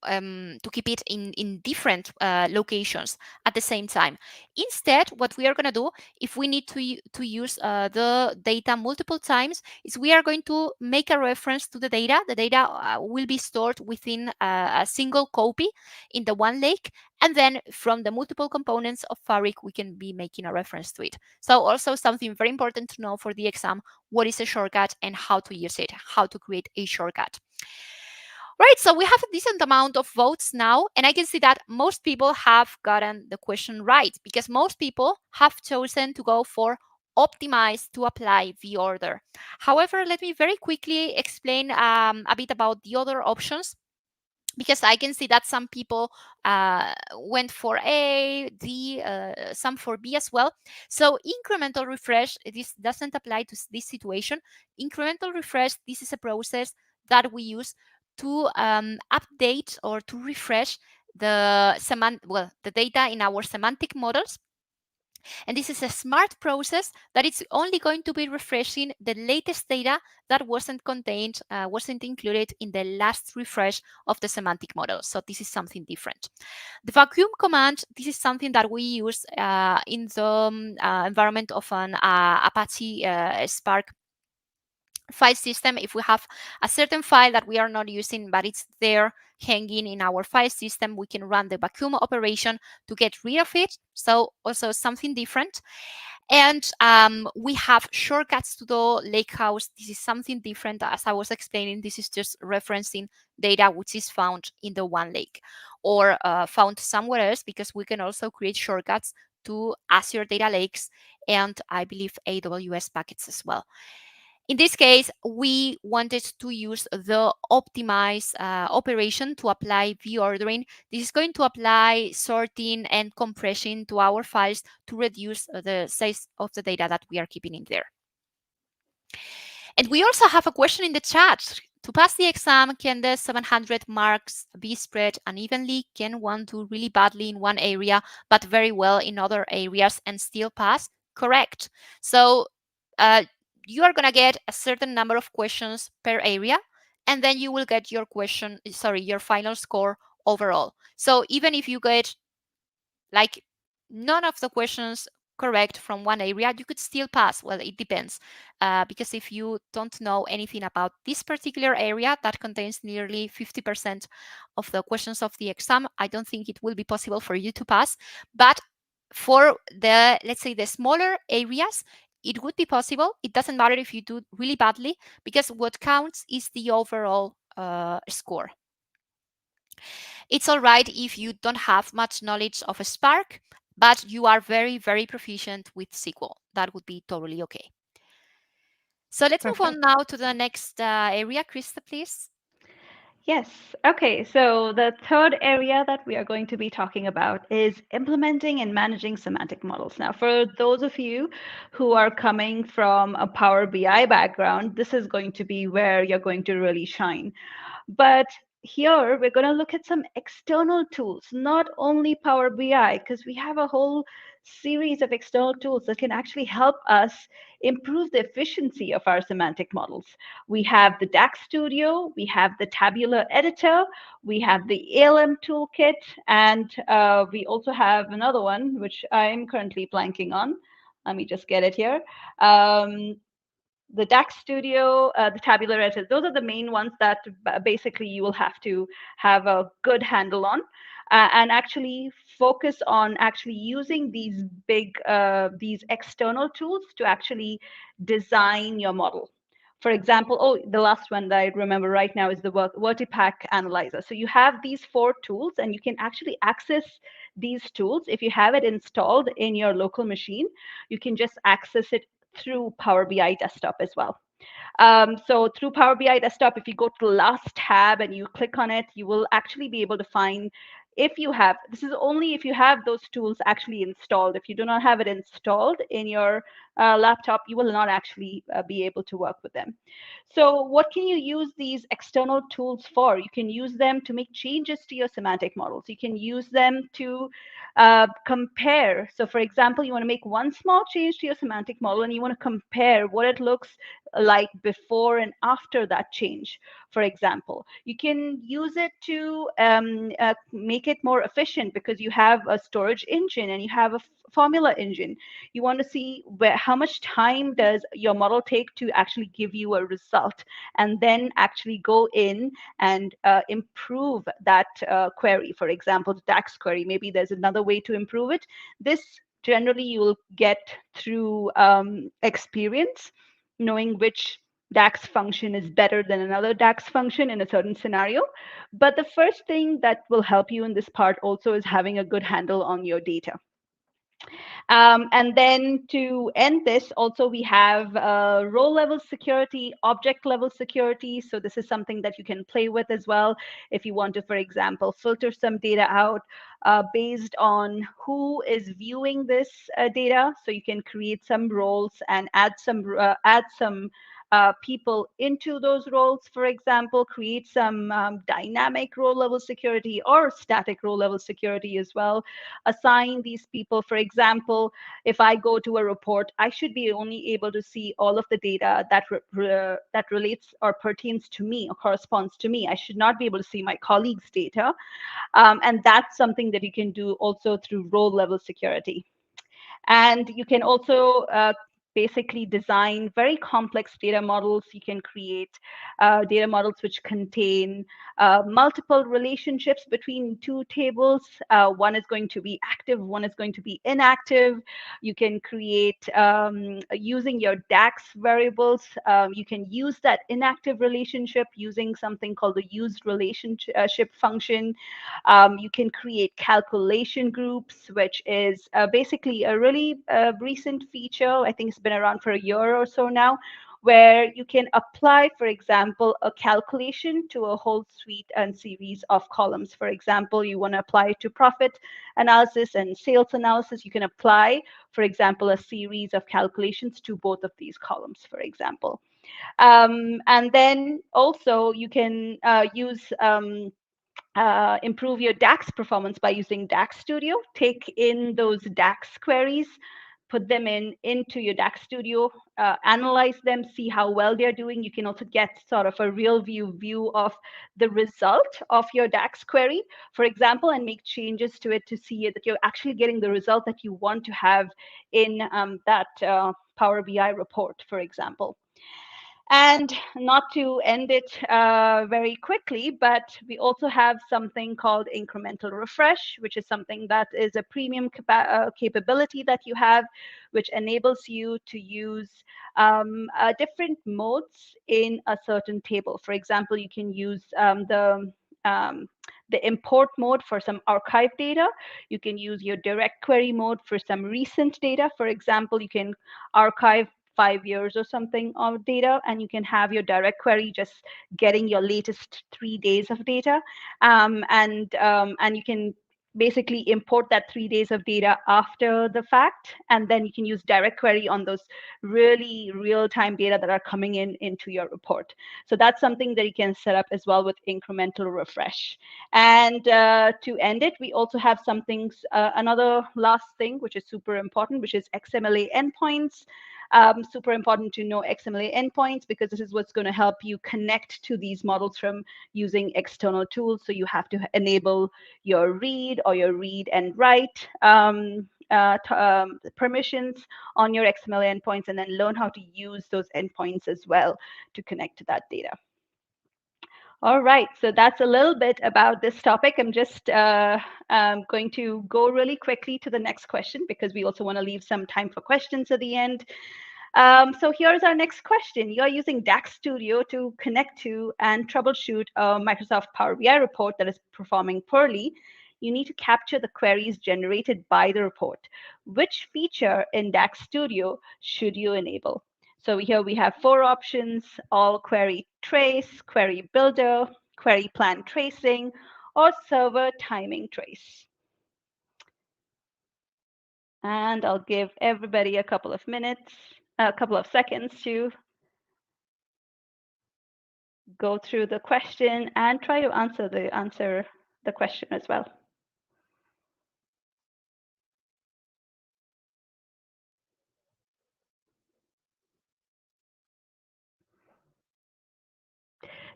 to keep it in different locations at the same time. Instead, what we are going to do, if we need to use the data multiple times, is we are going to make a reference to the data. The data will be stored within a single copy in the one lake, and then from the multiple components of Fabric, we can be making a reference to it. So also something very important to know for the exam, what is a shortcut and how to use it, how to create a shortcut. Right, so we have a decent amount of votes now, and I can see that most people have gotten the question right because most people have chosen to go for optimize to apply the order. However, let me very quickly explain a bit about the other options because I can see that some people went for A, D, some for B as well. So incremental refresh, this doesn't apply to this situation. Incremental refresh, this is a process that we use to update or to refresh the data in our semantic models, and this is a smart process that it's only going to be refreshing the latest data that wasn't included in the last refresh of the semantic model. So this is something different. The vacuum command, this is something that we use in the environment of an Apache Spark file system. If we have a certain file that we are not using, but it's there hanging in our file system, we can run the vacuum operation to get rid of it. So also something different. And we have shortcuts to the lakehouse. This is something different. As I was explaining, this is just referencing data which is found in the one lake or found somewhere else, because we can also create shortcuts to Azure data lakes and I believe AWS buckets as well. In this case, we wanted to use the optimize operation to apply the ordering. This is going to apply sorting and compression to our files to reduce the size of the data that we are keeping in there. And we also have a question in the chat. To pass the exam, can the 700 marks be spread unevenly? Can one do really badly in one area, but very well in other areas and still pass? Correct. So uh, you are going to get a certain number of questions per area, and then you will get your final score overall. So even if you get like none of the questions correct from one area, you could still pass. Well, it depends, because if you don't know anything about this particular area that contains nearly 50% of the questions of the exam, I don't think it will be possible for you to pass. But for the, let's say, the smaller areas, it would be possible. It doesn't matter if you do really badly, because what counts is the overall score. It's all right if you don't have much knowledge of a Spark, but you are very, very proficient with SQL. That would be totally okay. So let's move on Perfect. now to the next area. Krista, please. Yes. Okay. So the third area that we are going to be talking about is implementing and managing semantic models. Now, for those of you who are coming from a Power BI background, this is going to be where you're going to really shine. But here we're going to look at some external tools, not only Power BI, because we have a whole series of external tools that can actually help us improve the efficiency of our semantic models. We have the DAX Studio, we have the Tabular Editor, we have the ALM Toolkit, and we also have another one, which I'm currently blanking on. Let me just get it here. The DAX Studio, the Tabular Editor, those are the main ones that basically you will have to have a good handle on, and actually focus on actually using these external tools to actually design your model. For example, oh, the last one that I remember right now is the Vertipack Analyzer. So you have these 4 tools, and you can actually access these tools. If you have it installed in your local machine, you can just access it through Power BI Desktop as well. So through Power BI Desktop, if you go to the last tab and you click on it, you will actually be able to find, if you have, this is only if you have those tools actually installed. If you do not have it installed in your laptop, you will not actually be able to work with them. So what can you use these external tools for? You can use them to make changes to your semantic models. You can use them to compare. So for example, you want to make one small change to your semantic model, and you want to compare what it looks like before and after that change. For example, you can use it to make it more efficient, because you have a storage engine and you have a formula engine. You want to see how much time does your model take to actually give you a result, and then actually go in and improve that query. For example, the DAX query, maybe there's another way to improve it. This generally you will get through experience, knowing which DAX function is better than another DAX function in a certain scenario. But the first thing that will help you in this part also is having a good handle on your data. And then to end this, also we have role level security, object level security. So this is something that you can play with as well. If you want to, for example, filter some data out based on who is viewing this data. So you can create some roles and add some people into those roles, for example, create some dynamic role level security or static role level security as well. Assign these people, for example, if I go to a report, I should be only able to see all of the data that relates or pertains to me or corresponds to me. I should not be able to see my colleagues' data. And that's something that you can do also through role level security. And you can also basically design very complex data models. You can create data models which contain multiple relationships between 2 tables. One is going to be active, one is going to be inactive. You can create, using your DAX variables, you can use that inactive relationship using something called the used relationship function. You can create calculation groups, which is basically a really recent feature. I think it's been around for a year or so now, where you can apply, for example, a calculation to a whole suite and series of columns. For example, you want to apply it to profit analysis and sales analysis. You can apply, for example, a series of calculations to both of these columns, for example. And then also you can improve your DAX performance by using DAX Studio. Take in those DAX queries, put them into your DAX Studio, analyze them, see how well they're doing. You can also get sort of a real view of the result of your DAX query, for example, and make changes to it to see that you're actually getting the result that you want to have in that Power BI report, for example. And not to end it very quickly, but we also have something called incremental refresh, which is something that is a premium capability that you have, which enables you to use different modes in a certain table. For example, you can use the import mode for some archive data. You can use your direct query mode for some recent data. For example, you can archive 5 years or something of data, and you can have your direct query just getting your latest 3 days of data, and you can basically import that 3 days of data after the fact, and then you can use direct query on those really real-time data that are coming in into your report. So that's something that you can set up as well with incremental refresh. And to end it, we also have some things, another last thing, which is super important, which is XMLA endpoints. Super important to know XMLA endpoints, because this is what's going to help you connect to these models from using external tools. So you have to enable your read or your read and write permissions on your XML endpoints, and then learn how to use those endpoints as well to connect to that data. All right, so that's a little bit about this topic. I'm just going to go really quickly to the next question, because we also want to leave some time for questions at the end. So here's our next question. You're using DAX Studio to connect to and troubleshoot a Microsoft Power BI report that is performing poorly. You need to capture the queries generated by the report. Which feature in DAX Studio should you enable? So here we have 4 options: all query trace, query builder, query plan tracing, or server timing trace. And I'll give everybody a couple of minutes, a couple of seconds to go through the question and try to answer the question as well.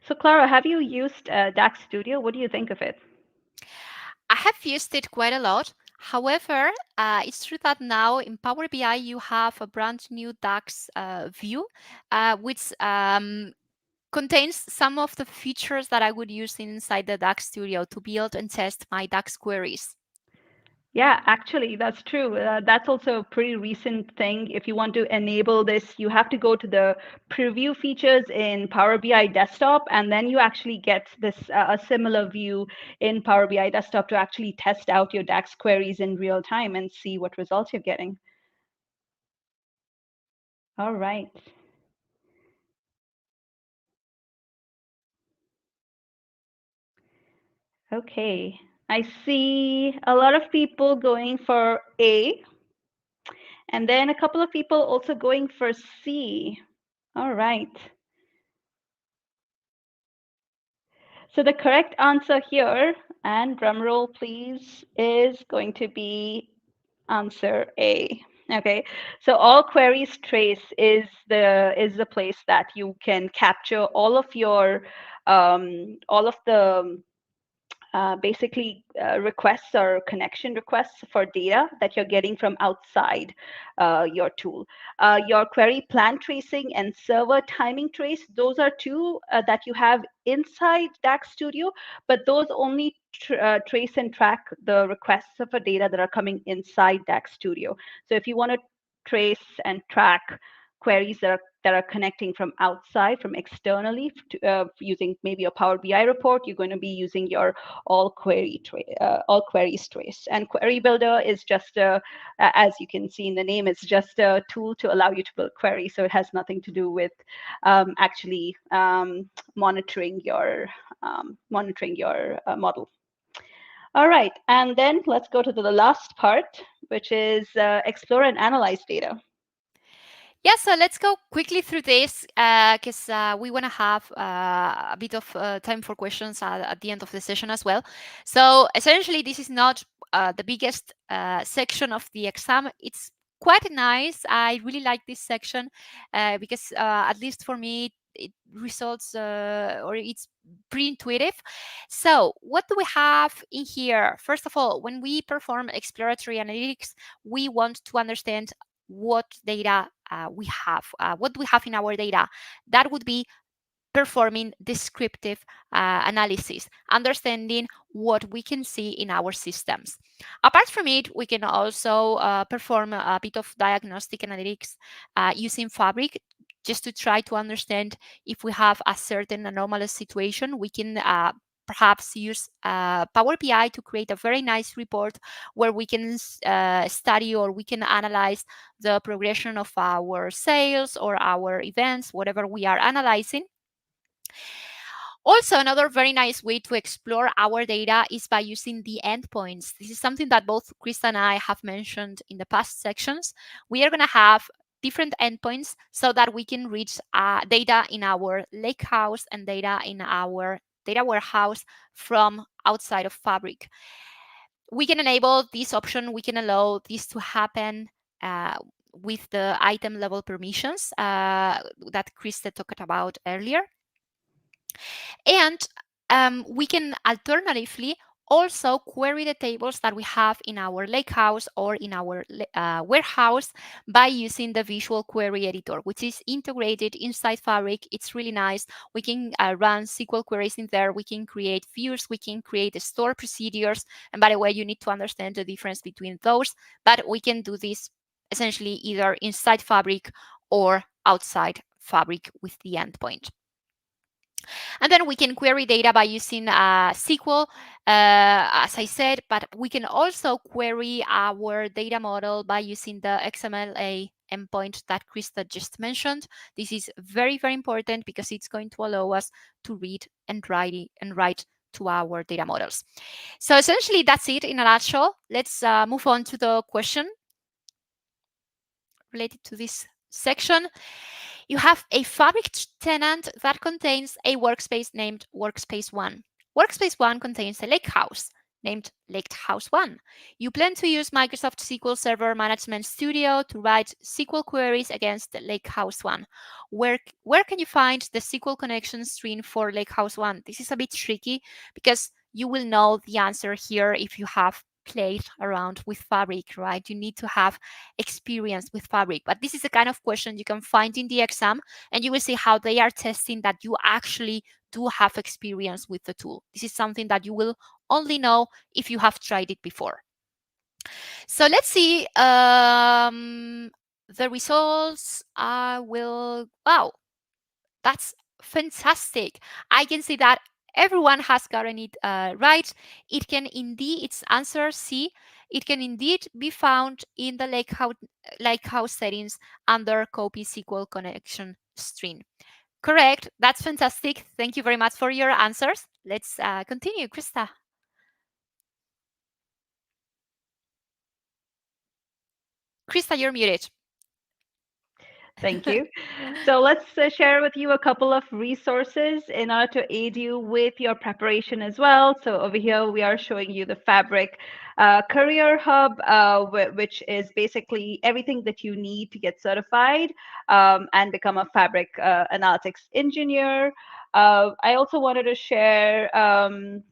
So Clara, have you used DAX Studio? What do you think of it? I have used it quite a lot. However, it's true that now in Power BI you have a brand new DAX view, which contains some of the features that I would use inside the DAX Studio to build and test my DAX queries. Yeah, actually, that's true. That's also a pretty recent thing. If you want to enable this, you have to go to the preview features in Power BI Desktop, and then you actually get this a similar view in Power BI Desktop to actually test out your DAX queries in real time and see what results you're getting. All right. Okay. I see a lot of people going for A, and then a couple of people also going for C. All right. So the correct answer here, and drum roll please, is going to be answer A. Okay, so all queries trace is the place that you can capture all of your all of the basically requests or connection requests for data that you're getting from outside your tool. Your query plan tracing and server timing trace, those are two that you have inside DAX Studio, but those only trace and track the requests for data that are coming inside DAX Studio. So if you want to trace and track queries that are connecting from outside, from externally, to, using maybe a Power BI report, you're going to be using your all queries trace. And Query Builder is just as you can see in the name, it's just a tool to allow you to build queries. So it has nothing to do with actually monitoring your model. All right, and then let's go to the last part, which is explore and analyze data. Yeah, so let's go quickly through this because we want to have a bit of time for questions at the end of the session as well. So essentially, this is not the biggest section of the exam. It's quite nice. I really like this section because at least for me, it results or it's pretty intuitive. So what do we have in here? First of all, when we perform exploratory analytics, we want to understand what data we have, what do we have in our data. That would be performing descriptive analysis, understanding what we can see in our systems. Apart from it, we can also perform a bit of diagnostic analytics using Fabric, just to try to understand if we have a certain anomalous situation. We can perhaps use Power BI to create a very nice report where we can study or we can analyze the progression of our sales or our events, whatever we are analyzing. Also, another very nice way to explore our data is by using the endpoints. This is something that both Christa and I have mentioned in the past sections. We are going to have different endpoints so that we can reach data in our lakehouse and data in our data warehouse from outside of Fabric. We can enable this option. We can allow this to happen with the item level permissions that Christa talked about earlier. And we can alternatively also query the tables that we have in our lakehouse or in our warehouse by using the visual query editor, which is integrated inside Fabric. It's really nice. We can run SQL queries in there. We can create views. We can create store procedures. And by the way, you need to understand the difference between those, but we can do this essentially either inside Fabric or outside Fabric with the endpoint. And then we can query data by using SQL, as I said, but we can also query our data model by using the XMLA endpoint that Christa just mentioned. This is very, very important because it's going to allow us to read and write to our data models. So essentially, that's it in a nutshell. Let's move on to the question related to this section. You have a Fabric tenant that contains a workspace named Workspace 1. Workspace 1 contains a lakehouse named Lakehouse 1. You plan to use Microsoft SQL Server Management Studio to write SQL queries against Lakehouse 1. Where can you find the SQL connection string for Lakehouse 1? This is a bit tricky because you will know the answer here if you have played around with Fabric, right? You need to have experience with Fabric. But this is the kind of question you can find in the exam, and you will see how they are testing that you actually do have experience with the tool. This is something that you will only know if you have tried it before. So let's see the results. Wow, that's fantastic. I can see that everyone has gotten it right. It can indeed, its answer C, it can indeed be found in the lakehouse settings under copy SQL connection string. Correct. That's fantastic. Thank you very much for your answers. Let's continue. Christa. Christa, you're muted. Thank you. So let's share with you a couple of resources in order to aid you with your preparation as well. So over here, we are showing you the Fabric Career Hub, which is basically everything that you need to get certified and become a Fabric analytics engineer. I also wanted to share um,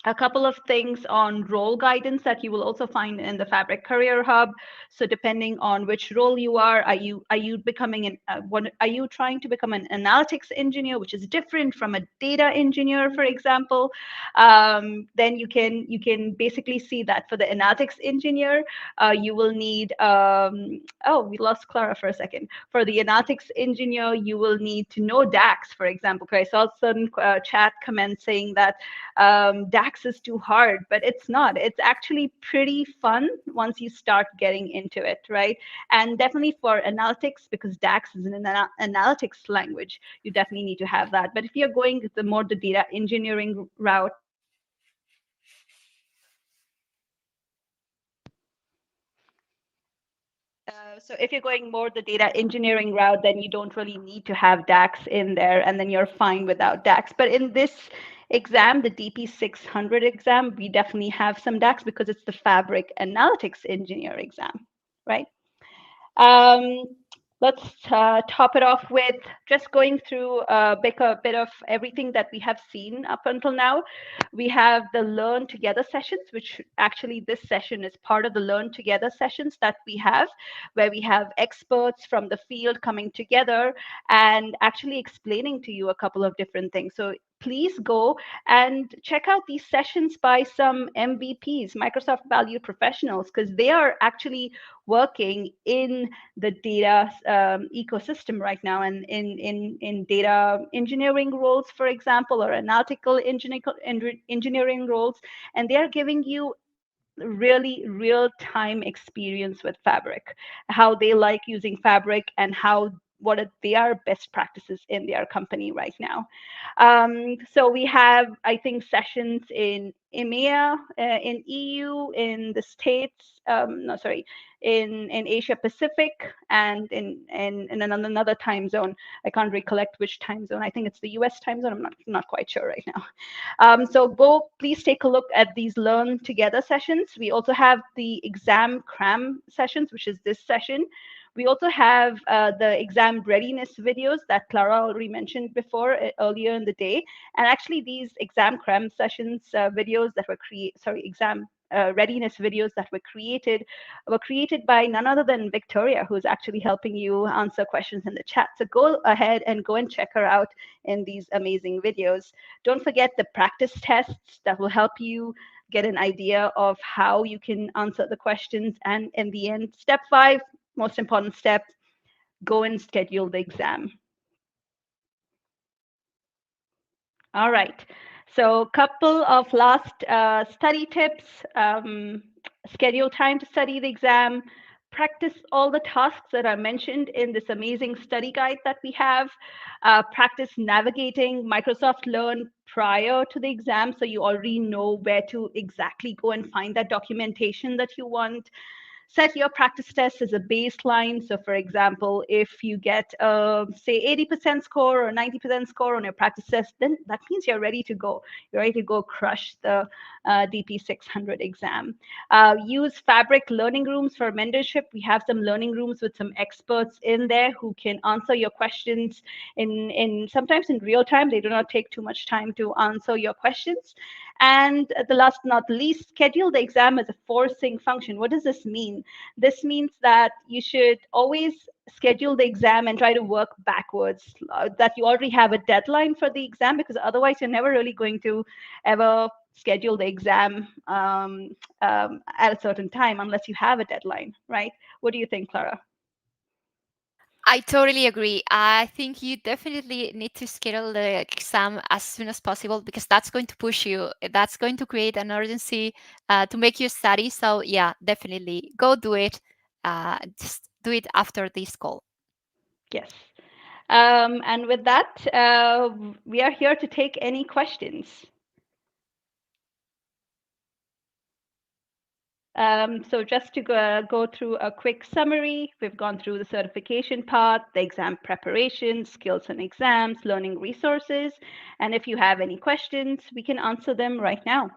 a couple of things on role guidance that you will also find in the Fabric Career Hub. So depending on which role you are you becoming are you trying to become an analytics engineer, which is different from a data engineer, for example? Then you can basically see that for the analytics engineer, you will need oh, we lost Clara for a second. For the analytics engineer, you will need to know DAX, for example. Okay, I saw some chat comments saying that DAX is too hard, but it's not. It's actually pretty fun once you start getting into it, right? And definitely for analytics, because DAX is an analytics language, you definitely need to have that. But if you're going the more the data engineering route, so if you're going more the data engineering route, then you don't really need to have DAX in there, and then you're fine without DAX. But in this exam, the DP-600 exam, we definitely have some DAX because it's the Fabric Analytics Engineer exam, right? Um, let's top it off with just going through a bit of everything that we have seen up until now. We have the Learn Together sessions, which actually this session is part of the Learn Together sessions that we have, where we have experts from the field coming together and actually explaining to you a couple of different things. So please go and check out these sessions by some MVPs, Microsoft Valued Professionals, because they are actually working in the data ecosystem right now, and in data engineering roles, for example, or analytical engineering roles, and they are giving you really real time experience with Fabric, how they like using Fabric, and how what are their best practices in their company right now. So we have, I think, sessions in EMEA, in EU, in the States, no, sorry, in Asia Pacific, and in another time zone. I can't recollect which time zone. I think it's the US time zone. I'm not quite sure right now. So go, please take a look at these Learn Together sessions. We also have the exam Cram sessions, which is this session. We also have the exam readiness videos that Clara already mentioned before, earlier in the day. And actually these exam Cram sessions videos that were exam readiness videos that were created by none other than Victoria, who's actually helping you answer questions in the chat. So go ahead and go and check her out in these amazing videos. Don't forget the practice tests that will help you get an idea of how you can answer the questions. And in the end, step 5, most important step, go and schedule the exam. All right. So a couple of last study tips. Schedule time to study the exam. Practice all the tasks that are mentioned in this amazing study guide that we have. Practice navigating Microsoft Learn prior to the exam, so you already know where to exactly go and find that documentation that you want. Set your practice test as a baseline. So for example, if you get say 80% score or 90% score on your practice test, then that means you're ready to go. You're ready to go crush the DP-600 exam. Use Fabric learning rooms for mentorship. We have some learning rooms with some experts in there who can answer your questions in sometimes in real time. They do not take too much time to answer your questions. And the last but not least, schedule the exam as a forcing function. What does this mean? This means that you should always schedule the exam and try to work backwards, that you already have a deadline for the exam, because otherwise you're never really going to ever schedule the exam at a certain time unless you have a deadline, right? What do you think, Clara? I totally agree. I think you definitely need to schedule the exam as soon as possible because that's going to push you. That's going to create an urgency to make you study. So, yeah, definitely go do it. Just do it after this call. Yes. And with that, we are here to take any questions. So just to go through a quick summary, we've gone through the certification part, the exam preparation, skills and exams, learning resources. And if you have any questions, we can answer them right now.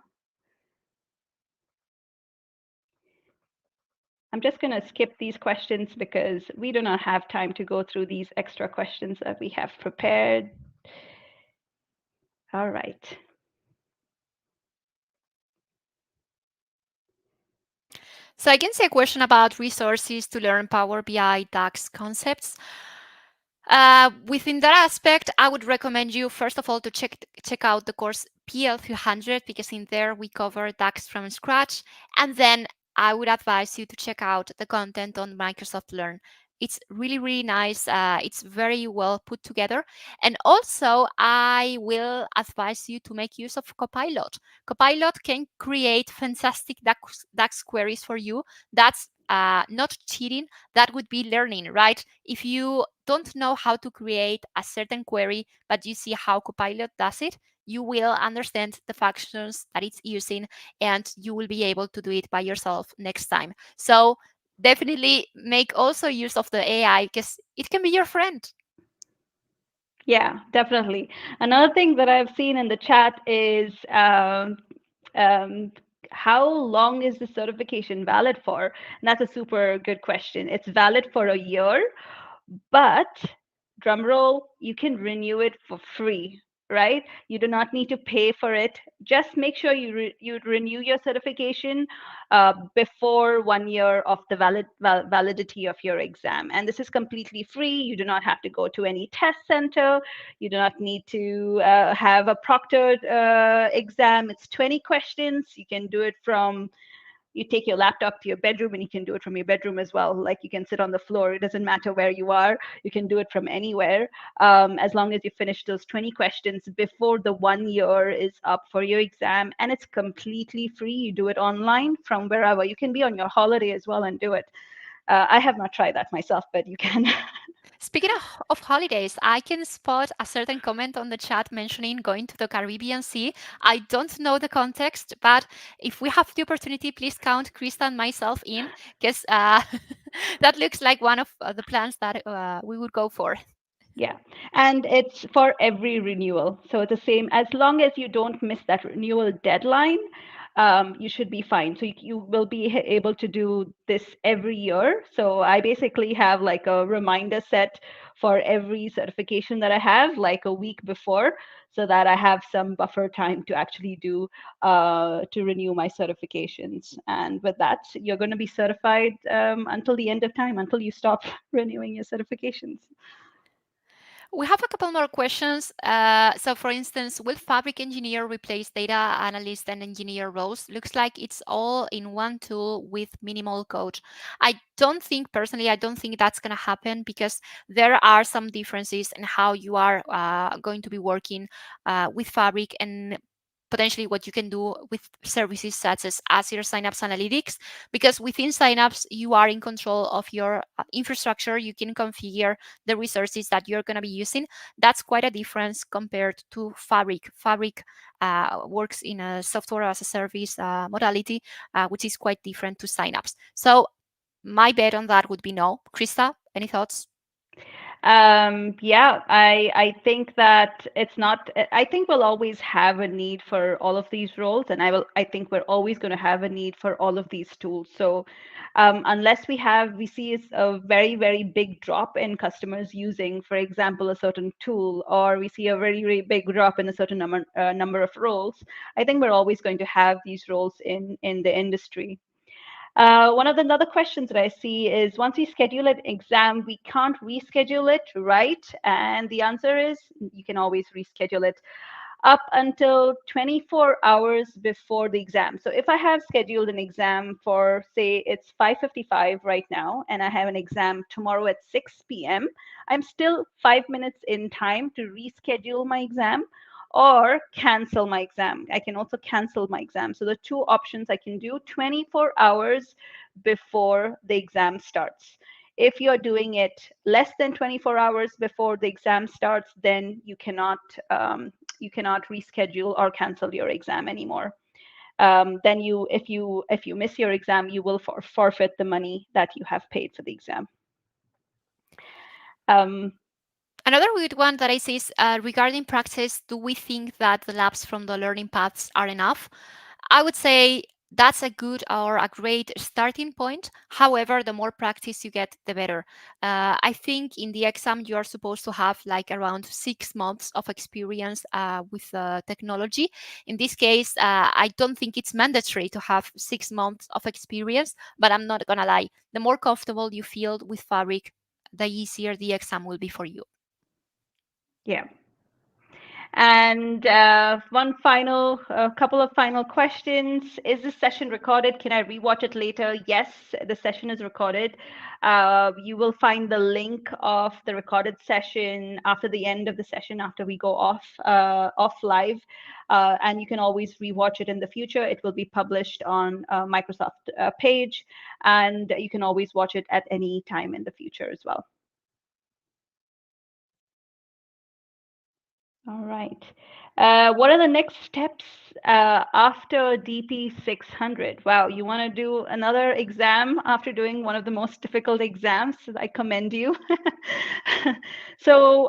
I'm just going to skip these questions because we do not have time to go through these extra questions that we have prepared. All right. So I can see a question about resources to learn Power BI DAX concepts. Within that aspect, I would recommend you, first of all, to check out the course PL300 because in there we cover DAX from scratch. And then I would advise you to check out the content on Microsoft Learn. It's really, really nice. It's very well put together. And also, I will advise you to make use of Copilot. Copilot can create fantastic DAX queries for you. That's not cheating, that would be learning, right? If you don't know how to create a certain query, but you see how Copilot does it, you will understand the functions that it's using and you will be able to do it by yourself next time. So definitely make also use of the AI because it can be your friend. Yeah, definitely. Another thing that I've seen in the chat is um, how long is the certification valid for? And that's a super good question. It's valid for a year, but drum roll, you can renew it for free, right? You do not need to pay for it. Just make sure you renew your certification before 1 year of the validity of your exam. And this is completely free. You do not have to go to any test center. You do not need to have a proctored exam. It's 20 questions. You can do it from, you take your laptop to your bedroom and you can do it from your bedroom as well. Like you can sit on the floor. It doesn't matter where you are. You can do it from anywhere, as long as you finish those 20 questions before the 1 year is up for your exam. And it's completely free. You do it online from wherever. You can be on your holiday as well and do it. I have not tried that myself, but you can. Speaking of holidays, I can spot a certain comment on the chat mentioning going to the Caribbean Sea. I don't know the context, but if we have the opportunity, please count Krista and myself in, because that looks like one of the plans that we would go for. Yeah, and it's for every renewal. So it's the same. As long as you don't miss that renewal deadline, you should be fine. So you will be able to do this every year. So I basically have like a reminder set for every certification that I have, like a week before, so that I have some buffer time to actually do to renew my certifications. And with that, you're going to be certified until the end of time, until you stop renewing your certifications. We have a couple more questions. So, for instance, will fabric engineer replace data analyst and engineer roles? Looks like it's all in one tool with minimal code. I don't think that's going to happen because there are some differences in how you are going to be working with fabric and potentially what you can do with services such as Azure Synapse Analytics, because within Synapse, you are in control of your infrastructure. You can configure the resources that you're going to be using. That's quite a difference compared to Fabric. Fabric works in a software as a service modality, which is quite different to Synapse. So my bet on that would be no. Krista, any thoughts? Yeah, I think that it's not. I think we'll always have a need for all of these roles, and I think we're always going to have a need for all of these tools. So, unless we see a very big drop in customers using, for example, a certain tool, or we see a very big drop in a certain number of roles, I think we're always going to have these roles in the industry. One of the other questions that I see is once we schedule an exam, we can't reschedule it, right? And the answer is you can always reschedule it up until 24 hours before the exam. So if I have scheduled an exam for, say, it's 5:55 right now, and I have an exam tomorrow at 6 p.m., I'm still 5 minutes in time to reschedule my exam or cancel my exam. I can also cancel my exam. So the two options I can do 24 hours before the exam starts. If you're doing it less than 24 hours before the exam starts, then you cannot reschedule or cancel your exam anymore. Then if you miss your exam, you will forfeit the money that you have paid for the exam. Um, Another weird one that I see is regarding practice, do we think that the labs from the learning paths are enough? I would say that's a good or a great starting point. However, the more practice you get, the better. I think in the exam, you are supposed to have like around 6 months of experience with technology. In this case, I don't think it's mandatory to have 6 months of experience, but I'm not going to lie. The more comfortable you feel with Fabric, the easier the exam will be for you. yeah. And couple of final questions. Is this session recorded? Can I rewatch it later? Yes, the session is recorded. You will find the link of the recorded session after the end of the session, after we go off live. And you can always rewatch it in the future. It will be published on Microsoft page, and you can always watch it at any time in the future as well. All right. What are the next steps after DP-600? Wow, you want to do another exam after doing one of the most difficult exams? I commend you. So,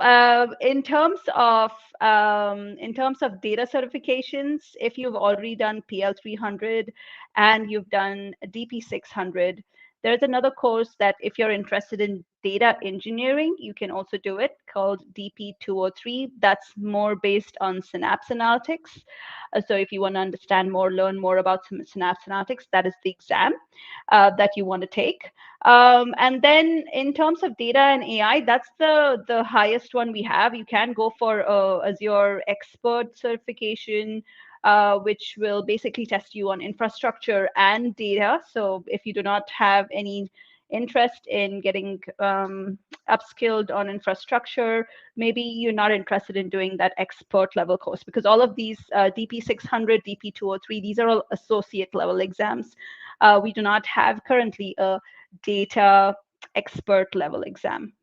in terms of data certifications, if you've already done PL300 and you've done DP-600, there's another course that if you're interested in data engineering, you can also do it, called DP-203. That's more based on synapse analytics. So if you want to understand more, learn more about some synapse analytics, that is the exam that you want to take. And then in terms of data and AI, that's the highest one we have. You can go for Azure expert certification, which will basically test you on infrastructure and data. So if you do not have any interest in getting upskilled on infrastructure, maybe you're not interested in doing that expert level course, because all of these DP-600, DP-203, these are all associate level exams. We do not have currently a data expert level exam.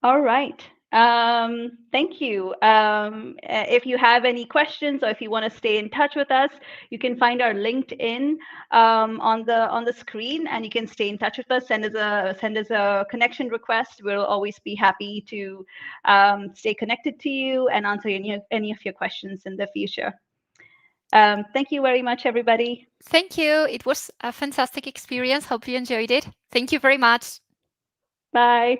All right. Thank you. If you have any questions or if you want to stay in touch with us, you can find our LinkedIn on the screen, and you can stay in touch with us. Send us a connection request. We'll always be happy to stay connected to you and answer any of your questions in the future. Thank you very much, everybody. Thank you. It was a fantastic experience. Hope you enjoyed it. Thank you very much. Bye.